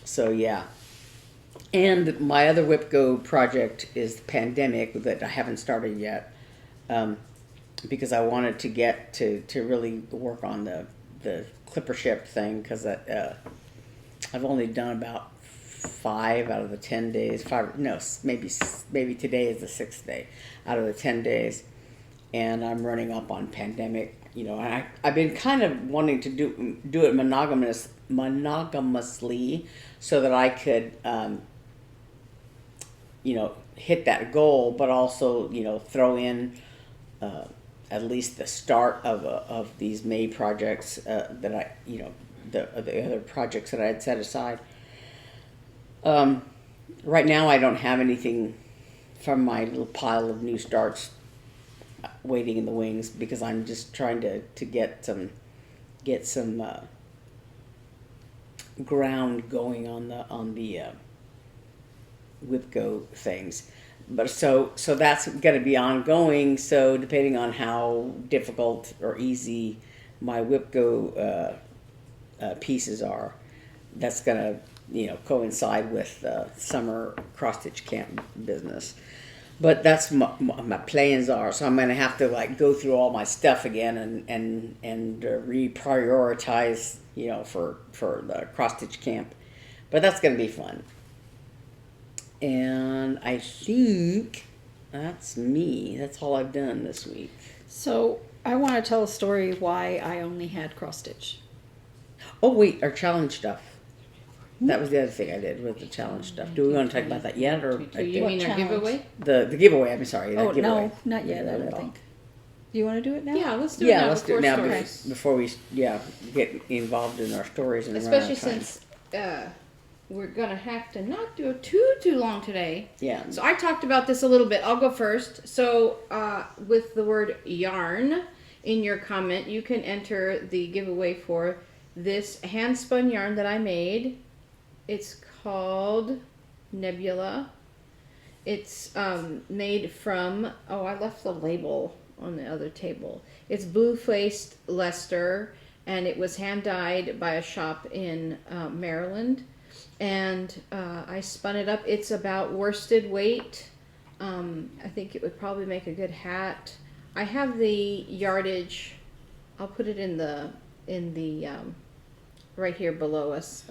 So yeah. And my other WIP-GO project is the pandemic that I haven't started yet. Because I wanted to get to really work on the clipper ship thing because I've only done about 5 out of the 10 days. Maybe today is the 6th day out of the 10 days, and I'm running up on pandemic. And I've been kind of wanting to do it monogamously so that I could hit that goal, but also throw in at least the start of these May projects that I the other projects that I had set aside. Right now I don't have anything from my little pile of new starts waiting in the wings because I'm just trying to get some ground going on the WIP-GO things. But so that's going to be ongoing. So depending on how difficult or easy my WIP-GO pieces are, that's going to coincide with summer cross stitch camp business. But that's my plans are. So I'm going to have to go through all my stuff again and reprioritize for the cross stitch camp. But that's going to be fun. And I think that's me. That's all I've done this week. So I want to tell a story why I only had cross stitch. Oh wait, our challenge stuff. That was the other thing I did with the challenge stuff. Do we want to talk about that yet, or You mean our giveaway? The giveaway? I'm sorry. Oh giveaway. no, not yet. I don't think. Do you want to do it now? Yeah, let's do it now. Let's do it now stories. before we get involved in our stories and Especially run out of time. since we're gonna have to not do it too long today. Yeah. So I talked about this a little bit. I'll go first. So with the word yarn in your comment, you can enter the giveaway for this hand spun yarn that I made. It's called Nebula. It's made from, I left the label on the other table. It's Blue Faced Leicester, and it was hand dyed by a shop in Maryland. And I spun it up. It's about worsted weight. I think it would probably make a good hat. I have the yardage. I'll put it in the right here below us.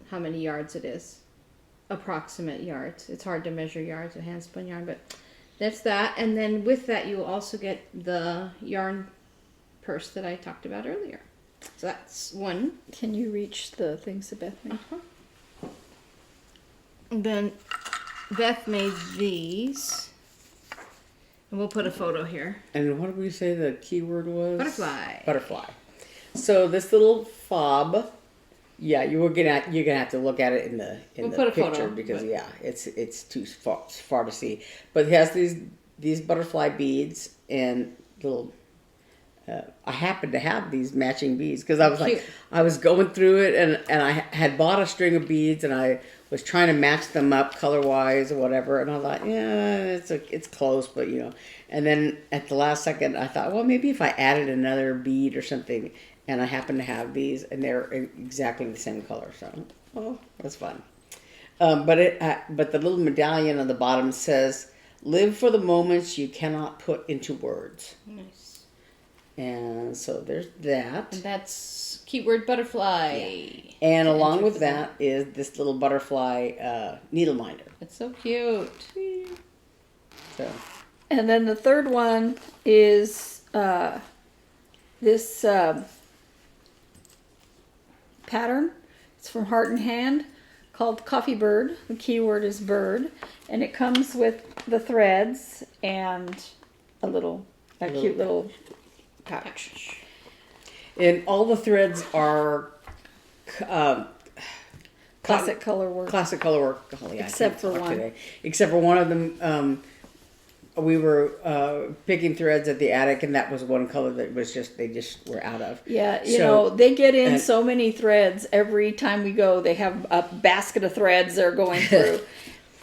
How many yards it is, approximate yards. It's hard to measure yards with hand spun yarn, but that's that. And then with that, you will also get the yarn purse that I talked about earlier. So that's one. Can you reach the things that Beth made? And then Beth made these, and we'll put a photo here. And what did we say the keyword was? Butterfly. Butterfly. So this little fob. Yeah, you're gonna have to look at it in the put a picture photo, because it's too far to see. But it has these butterfly beads and little I happened to have these matching beads because I was Cute. like, I was going through it and I had bought a string of beads and I was trying to match them up color wise or whatever. And I thought, yeah, it's close, but you know. And then at the last second, I thought, well, maybe if I added another bead or something. And I happen to have these, and they're exactly the same color. So, well, that's fun. But the little medallion on the bottom says, "Live for the moments you cannot put into words." Nice. And so there's that. And that's keyword butterfly. Yeah. And along with that is this little butterfly needle minder. It's so cute. So. And then the third one is this pattern. It's from Heart and Hand, called Coffee Bird. The keyword is bird, and it comes with the threads and a cute little pouch. And all the threads are Classic color work. Classic color work. Oh, yeah, Except for one. Today. Except for one of them. We were picking threads at the attic, and that was one color that was they just were out of. Yeah, you know, they get in so many threads every time we go. They have a basket of threads they're going through.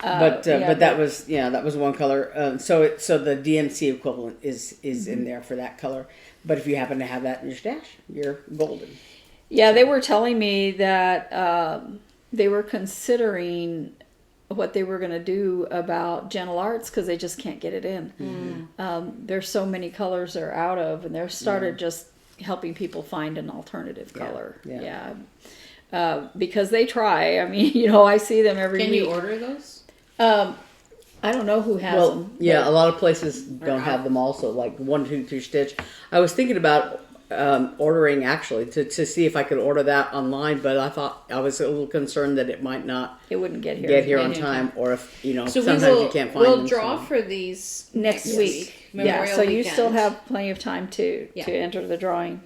But that was one color. So the DMC equivalent is in there for that color. But if you happen to have that in your stash, you're golden. Yeah, they were telling me that they were considering what they were going to do about Gentle Arts because they just can't get it in. There's so many colors they're out of, and they're started just helping people find an alternative color. Yeah. Because they try. I mean, you know, I see them every week. Can you order those? I don't know who has them. Yeah, a lot of places don't have them also, like 1, 2, 3 stitch. I was thinking about ordering actually to see if I could order that online, but I was a little concerned that it might not wouldn't get here on time, or if you know So sometimes you can't find them. We'll draw for these next week. Memorial so you weekend. still have plenty of time to enter the drawing.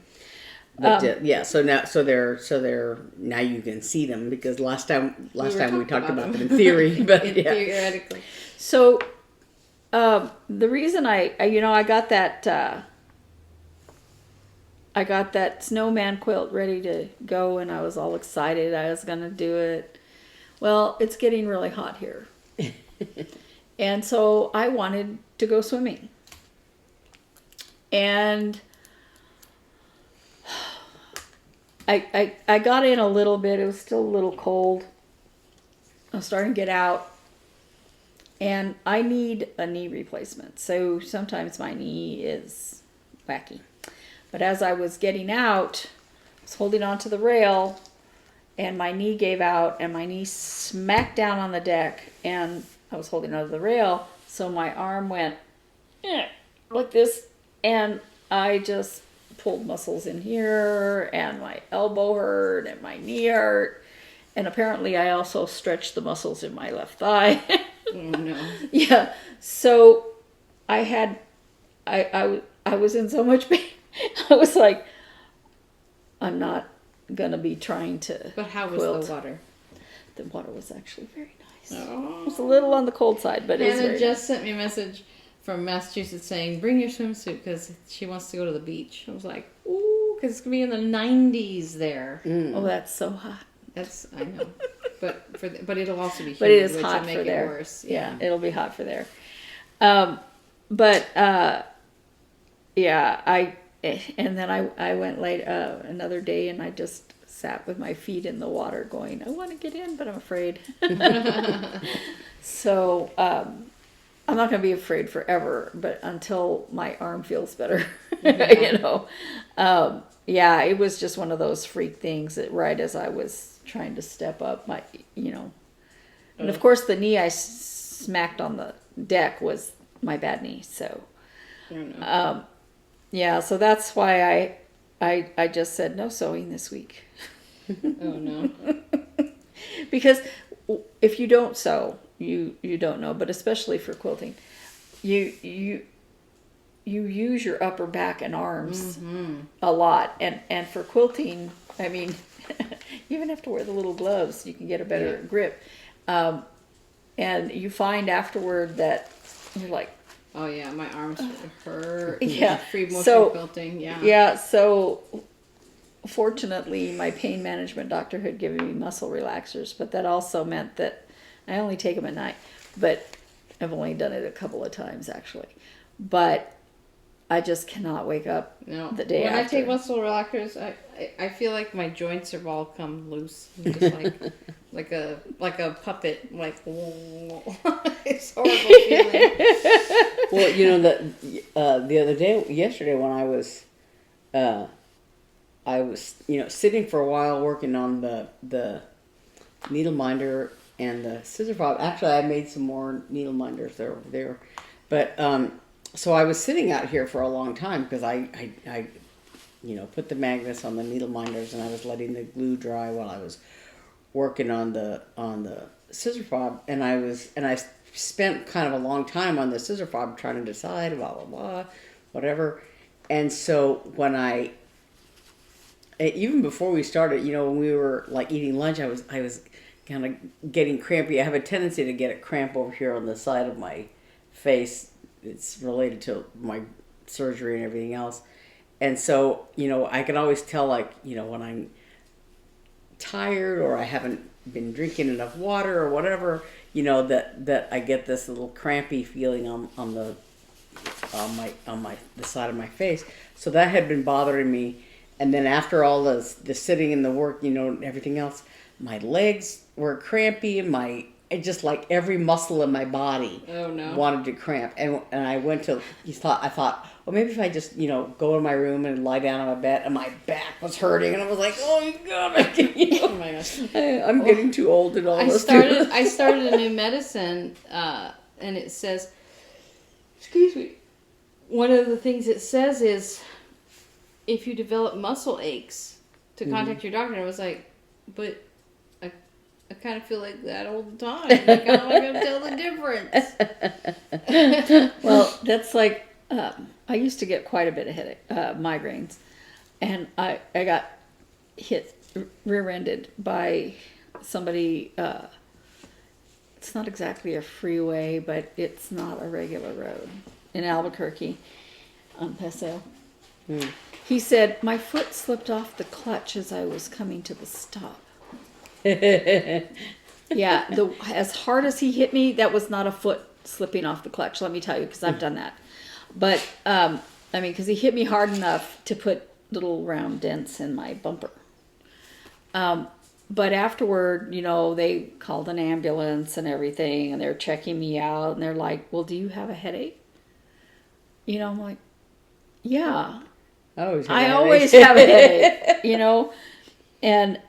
But so they're now you can see them because last time we talked about them in theory, but theoretically. So the reason I got that. I got that snowman quilt ready to go, and I was all excited. I was going to do it. Well, it's getting really hot here. And so I wanted to go swimming. And I got in a little bit. It was still a little cold. I was starting to get out. And I need a knee replacement. So sometimes my knee is wacky. But as I was getting out, I was holding onto the rail, and my knee gave out, and my knee smacked down on the deck, and I was holding onto the rail, so my arm went like this, and I just pulled muscles in here, and my elbow hurt, and my knee hurt, and apparently I also stretched the muscles in my left thigh. Oh no. Yeah, so I was in so much pain. I was like, I'm not going to be trying to But how was quilt. the water? The water was actually very nice. Oh. It was a little on the cold side, but it was Hannah very just sent me a message from Massachusetts saying, bring your swimsuit because she wants to go to the beach. I was like, ooh, because it's going to be in the 90s there. nice. Oh, that's so hot. I know. But it'll also be humid, But it is which hot will make for it there. worse. Yeah, it'll be hot for there. And then I went late another day, and I just sat with my feet in the water going, I want to get in, but I'm afraid. So I'm not going to be afraid forever, but until my arm feels better, you know. It was just one of those freak things that right as I was trying to step up, and of course the knee I smacked on the deck was my bad knee, so. So that's why I just said no sewing this week. Oh no. Because if you don't sew, you don't know, but especially for quilting, you use your upper back and arms a lot, and for quilting, I mean, you even have to wear the little gloves. You can get a better grip, and you find afterward that you're like, Oh yeah, my arms hurt. Yeah, Free motion so- quilting. Yeah. Yeah, so fortunately, my pain management doctor had given me muscle relaxers, but that also meant that I only take them at night. But I've only done it a couple of times actually. But I just cannot wake up No. the day when after. I take muscle relaxers, I feel like my joints have all come loose. I'm just like a puppet. Like it's horrible feeling. Well, the other day, yesterday, when I was sitting for a while working on the needle minder and the scissor fob. Actually, I made some more needle minders. They're over there, but so I was sitting out here for a long time because I put the magnets on the needle minders and I was letting the glue dry while I was working on the scissor fob, and I spent kind of a long time on the scissor fob trying to decide blah blah blah, whatever. And so when even before we started, when we were like eating lunch, I was kind of getting crampy. I have a tendency to get a cramp over here on the side of my face. It's related to my surgery and everything else. And so, I can always tell, like, when I'm tired or I haven't been drinking enough water or whatever, that I get this little crampy feeling on the side of my face. So that had been bothering me. And then after all the sitting and the work, everything else, my legs were crampy and it just like every muscle in my body wanted to cramp. And I went to, I thought, well, maybe if I just, go to my room and lie down on my bed, and my back was hurting, and I was like, oh my God, Oh my gosh. I'm getting too old and all this. I started a new medicine, and it says, excuse me, one of the things it says is, if you develop muscle aches, to contact your doctor. And I was like, but I kind of feel like that all the time. Like, how am I going to tell the difference? Well, that's like, I used to get quite a bit of headache, migraines. And I got hit, rear-ended by somebody. It's not exactly a freeway, but it's not a regular road in Albuquerque on Paseo. He said, my foot slipped off the clutch as I was coming to the stop. Yeah, as hard as he hit me, that was not a foot slipping off the clutch, let me tell you, because I've done that. But, because he hit me hard enough to put little round dents in my bumper. But afterward, they called an ambulance and everything, and they're checking me out, and they're like, well, do you have a headache? I'm like, yeah. I always have a headache, and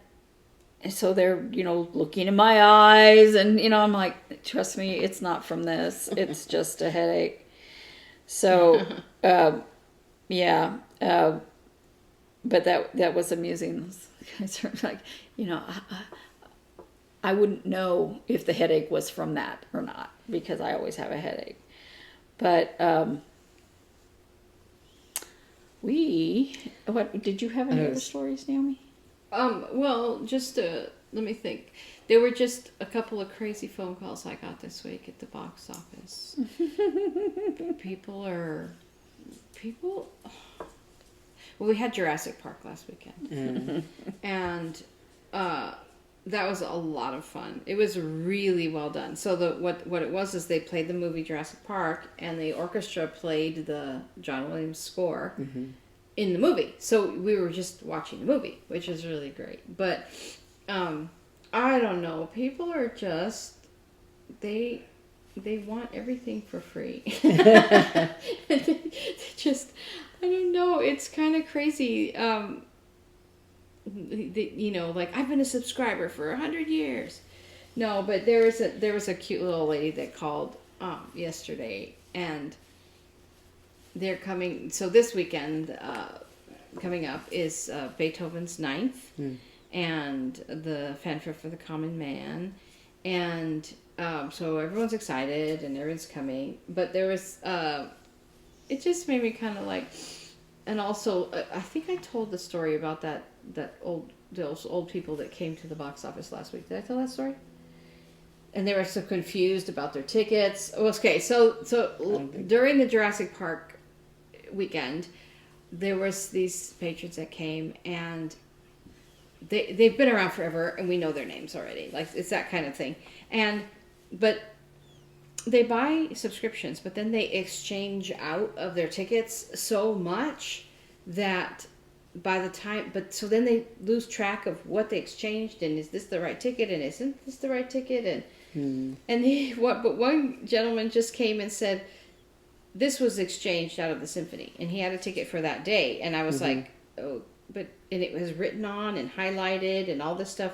so they're, looking in my eyes, and, I'm like, trust me, it's not from this. It's just a headache. So, yeah. But that was amusing. Those guys are like, I wouldn't know if the headache was from that or not, because I always have a headache. But, what did you have any other stories, Naomi? Well, just let me think. There were just a couple of crazy phone calls I got this week at the box office. People. Well, we had Jurassic Park last weekend, and that was a lot of fun. It was really well done. So what it was is they played the movie Jurassic Park, and the orchestra played the John Williams score in the movie. So we were just watching the movie, which is really great. But I don't know. People are just they want everything for free. They just, I don't know. It's kind of crazy. Like, I've been a subscriber for 100 years. No, but there was a cute little lady that called yesterday, and they're coming. So this weekend, coming up is Beethoven's Ninth, and the Fanfare for the Common Man, and so everyone's excited and everyone's coming. But there was, it just made me kind of like, and also I think I told the story about those old people that came to the box office last week. Did I tell that story? and they were so confused about their tickets. Okay, so during the Jurassic Park weekend, there was these patrons that came, and they've been around forever, and we know their names already. Like, it's that kind of thing. But they buy subscriptions, but then they exchange out of their tickets so much that by the time, so then they lose track of what they exchanged, and is this the right ticket, and isn't this the right ticket, but one gentleman just came and said this was exchanged out of the symphony, and he had a ticket for that day, and I was like, oh, and it was written on and highlighted and all this stuff,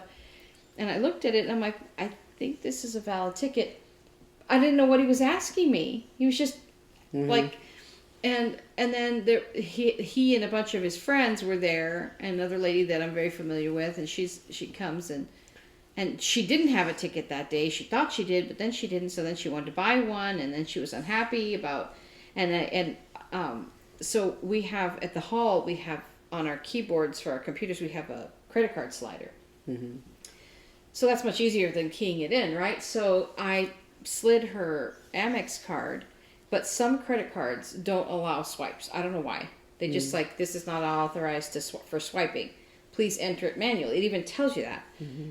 and I looked at it and I'm like, I think this is a valid ticket. I didn't know what he was asking me. He was just like, and then he and a bunch of his friends were there, and another lady that I'm very familiar with, and she comes and she didn't have a ticket that day. She thought she did, but then she didn't. So then she wanted to buy one, and then she was unhappy about, so we have at the hall, we have on our keyboards for our computers, we have a credit card slider. So that's much easier than keying it in, right? So I slid her Amex card, but some credit cards don't allow swipes. I don't know why. They just like, this is not authorized for swiping. Please enter it manually. It even tells you that.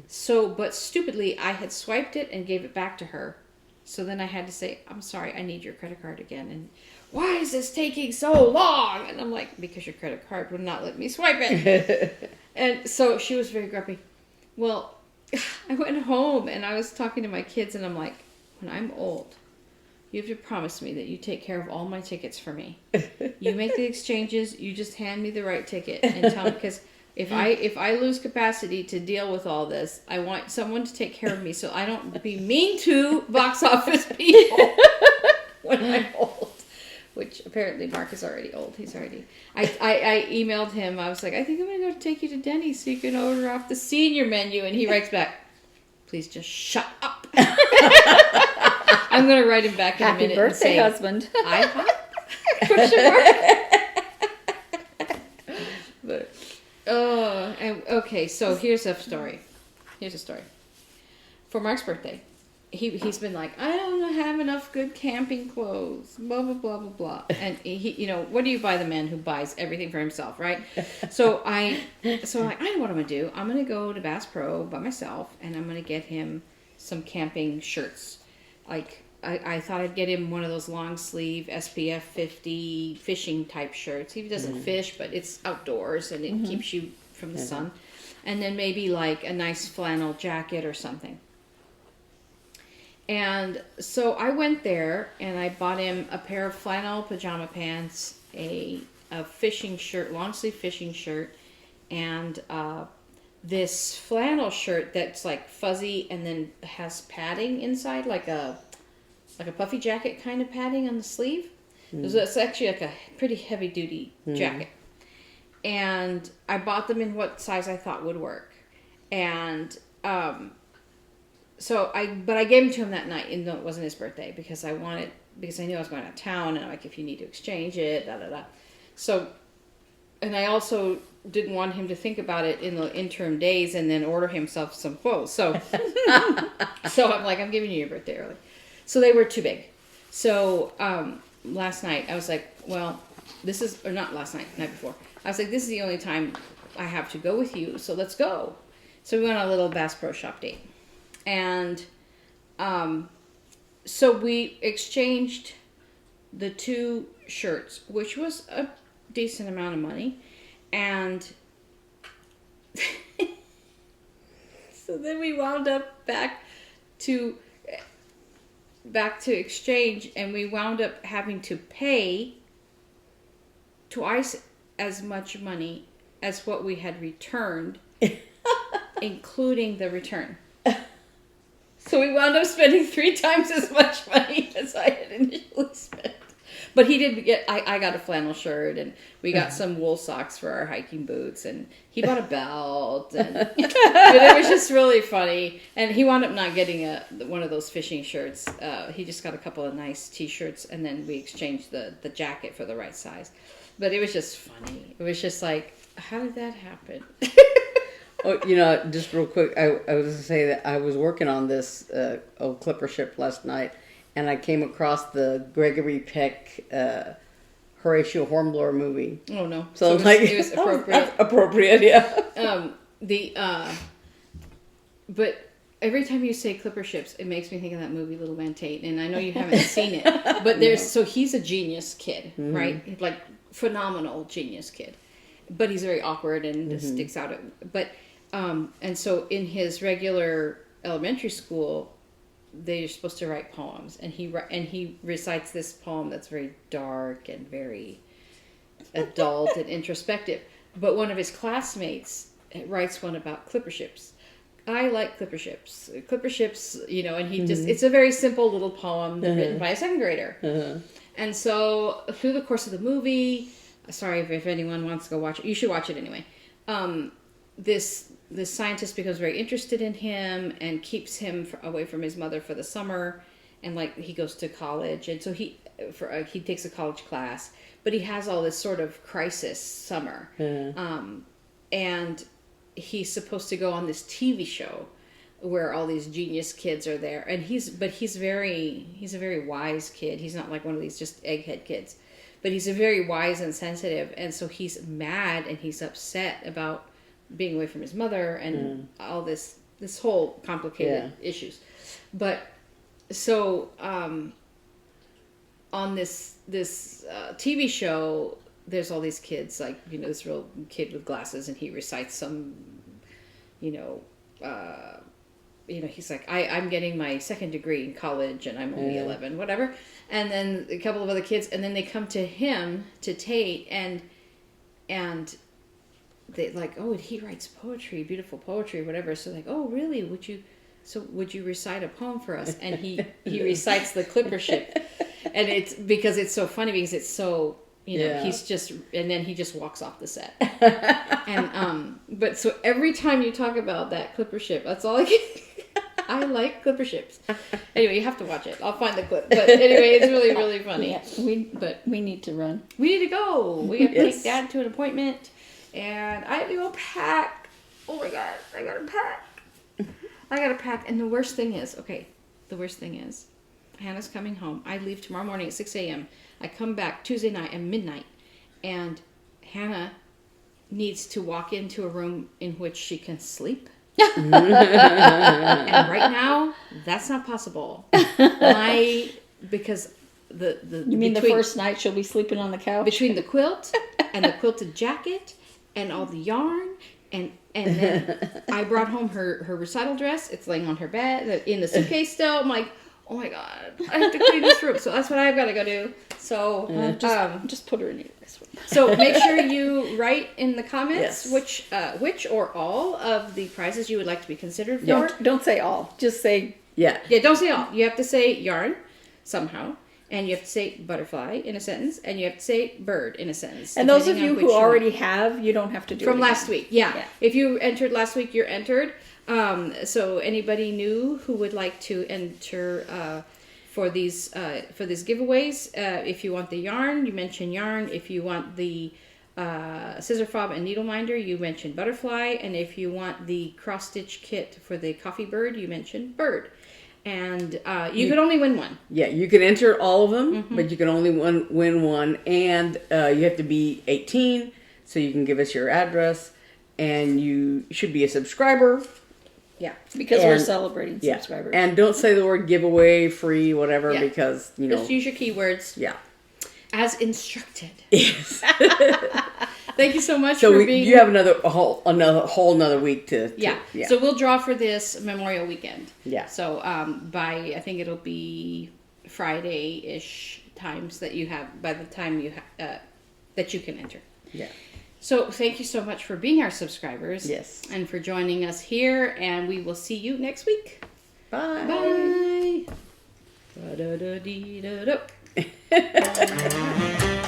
So, but stupidly, I had swiped it and gave it back to her. So then I had to say, I'm sorry, I need your credit card again. And why is this taking so long? And I'm like, because your credit card would not let me swipe it. And so she was very grumpy. Well, I went home and I was talking to my kids, and I'm like, when I'm old, you have to promise me that you take care of all my tickets for me. You make the exchanges, you just hand me the right ticket and tell me, because if I lose capacity to deal with all this, I want someone to take care of me so I don't be mean to box office people when I'm old. Which apparently Mark is already old. He's already. I emailed him. I was like, I think I'm gonna go take you to Denny's so you can order off the senior menu. And he writes back, please just shut up. I'm gonna write him back in a minute. Happy birthday, and say, husband. I hope. Question mark. But okay. So here's a story. For Mark's birthday, he's been like, I don't have enough good camping clothes, blah, blah, blah, blah, blah. And he, what do you buy the man who buys everything for himself, right? So I'm like, I know what I'm going to do. I'm going to go to Bass Pro by myself, and I'm going to get him some camping shirts. Like, I thought I'd get him one of those long sleeve SPF 50 fishing type shirts. He doesn't fish, but it's outdoors, and it keeps you from the sun. And then maybe like a nice flannel jacket or something. And so I went there and I bought him a pair of flannel pajama pants, a fishing shirt, long sleeve fishing shirt, and this flannel shirt that's like fuzzy and then has padding inside, like a puffy jacket kind of padding on the sleeve. It's actually like a pretty heavy duty jacket. And I bought them in what size I thought would work. And so I gave them to him that night, even though it wasn't his birthday, because I knew I was going out of town, and I'm like, if you need to exchange it, da da da. So, and I also didn't want him to think about it in the interim days and then order himself some clothes. So, so I'm like, I'm giving you your birthday early. So they were too big. So last night I was like, well, not last night, night before. I was like, this is the only time I have to go with you, so let's go. So we went on a little Bass Pro Shop date. And so we exchanged the two shirts, which was a decent amount of money. And so then we wound up back to exchange, and we wound up having to pay twice as much money as what we had returned, including the return. So we wound up spending 3 times as much money as I had initially spent. But he did get, I got a flannel shirt, and we got some wool socks for our hiking boots, and he bought a belt, and but it was just really funny. And he wound up not getting one of those fishing shirts. He just got a couple of nice t-shirts, and then we exchanged the jacket for the right size. But it was just funny. It was just like, how did that happen? Oh, just real quick, I was going to say that I was working on this old clipper ship last night, and I came across the Gregory Peck Horatio Hornblower movie. Oh no! So it was appropriate. That's appropriate, yeah. But every time you say clipper ships, it makes me think of that movie Little Man Tate, and I know you haven't seen it, but so he's a genius kid, right? Like phenomenal genius kid, but he's very awkward and just sticks out. And so in his regular elementary school, they're supposed to write poems, and he recites this poem that's very dark and very adult and introspective. But one of his classmates writes one about clipper ships. I like clipper ships. Clipper ships, and he it's a very simple little poem written by a second grader. And so through the course of the movie, sorry if anyone wants to go watch it, you should watch it anyway. This scientist becomes very interested in him and keeps him away from his mother for the summer, and he goes to college, and so he takes a college class, but he has all this sort of crisis summer, and he's supposed to go on this TV show where all these genius kids are there, and he's a very wise kid. He's not like one of these just egghead kids, but he's a very wise and sensitive, and so he's mad and he's upset about being away from his mother and all this whole complicated issues. But so on this TV show, there's all these kids, this real kid with glasses, and he recites some, he's like, I'm getting my second degree in college and I'm only 11, whatever. And then a couple of other kids, and then they come to him, to Tate, and they oh, he writes poetry, beautiful poetry, whatever. So oh, really? Would you recite a poem for us? And he recites the clipper ship, and it's because it's so funny, because it's so he's just, and then he just walks off the set. And but so every time you talk about that clipper ship, that's all I can. I like clipper ships. Anyway, you have to watch it. I'll find the clip. But anyway, it's really, really funny. Yeah, we need to run. We need to go. We have to take Dad to an appointment. And I have to go pack. Oh my God, I gotta pack. And the worst thing is, Hannah's coming home. I leave tomorrow morning at 6 a.m. I come back Tuesday night at midnight. And Hannah needs to walk into a room in which she can sleep. And right now, that's not possible. Because you mean the first night she'll be sleeping on the couch? Between the quilt and the quilted jacket and all the yarn, and then I brought home her recital dress. It's laying on her bed in the suitcase still. I'm like, oh my God, I have to clean this room. So that's what I've got to go do. So just put her in this one. So make sure you write in the comments which or all of the prizes you would like to be considered for. Don't say all. Just say Don't say all. You have to say yarn somehow. And you have to say butterfly in a sentence, and you have to say bird in a sentence. And those of you who already have, you don't have to do it from last week. Yeah. If you entered last week, you're entered. So anybody new who would like to enter for these giveaways, if you want the yarn, you mention yarn. If you want the scissor fob and needle minder, you mention butterfly. And if you want the cross stitch kit for the coffee bird, you mention bird. And you could only win one. Yeah, you can enter all of them, but you can only win one. And you have to be 18, so you can give us your address. And you should be a subscriber. Yeah, because we're celebrating subscribers. And don't say the word giveaway, free, whatever, because, just use your keywords. Yeah. As instructed. Yes. Thank you so much for being. You have another whole week to. Yeah. So we'll draw for this Memorial Weekend. Yeah. So I think it'll be Friday-ish times that you have by the time that you can enter. Yeah. So thank you so much for being our subscribers. Yes. And for joining us here, and we will see you next week. Bye. Bye.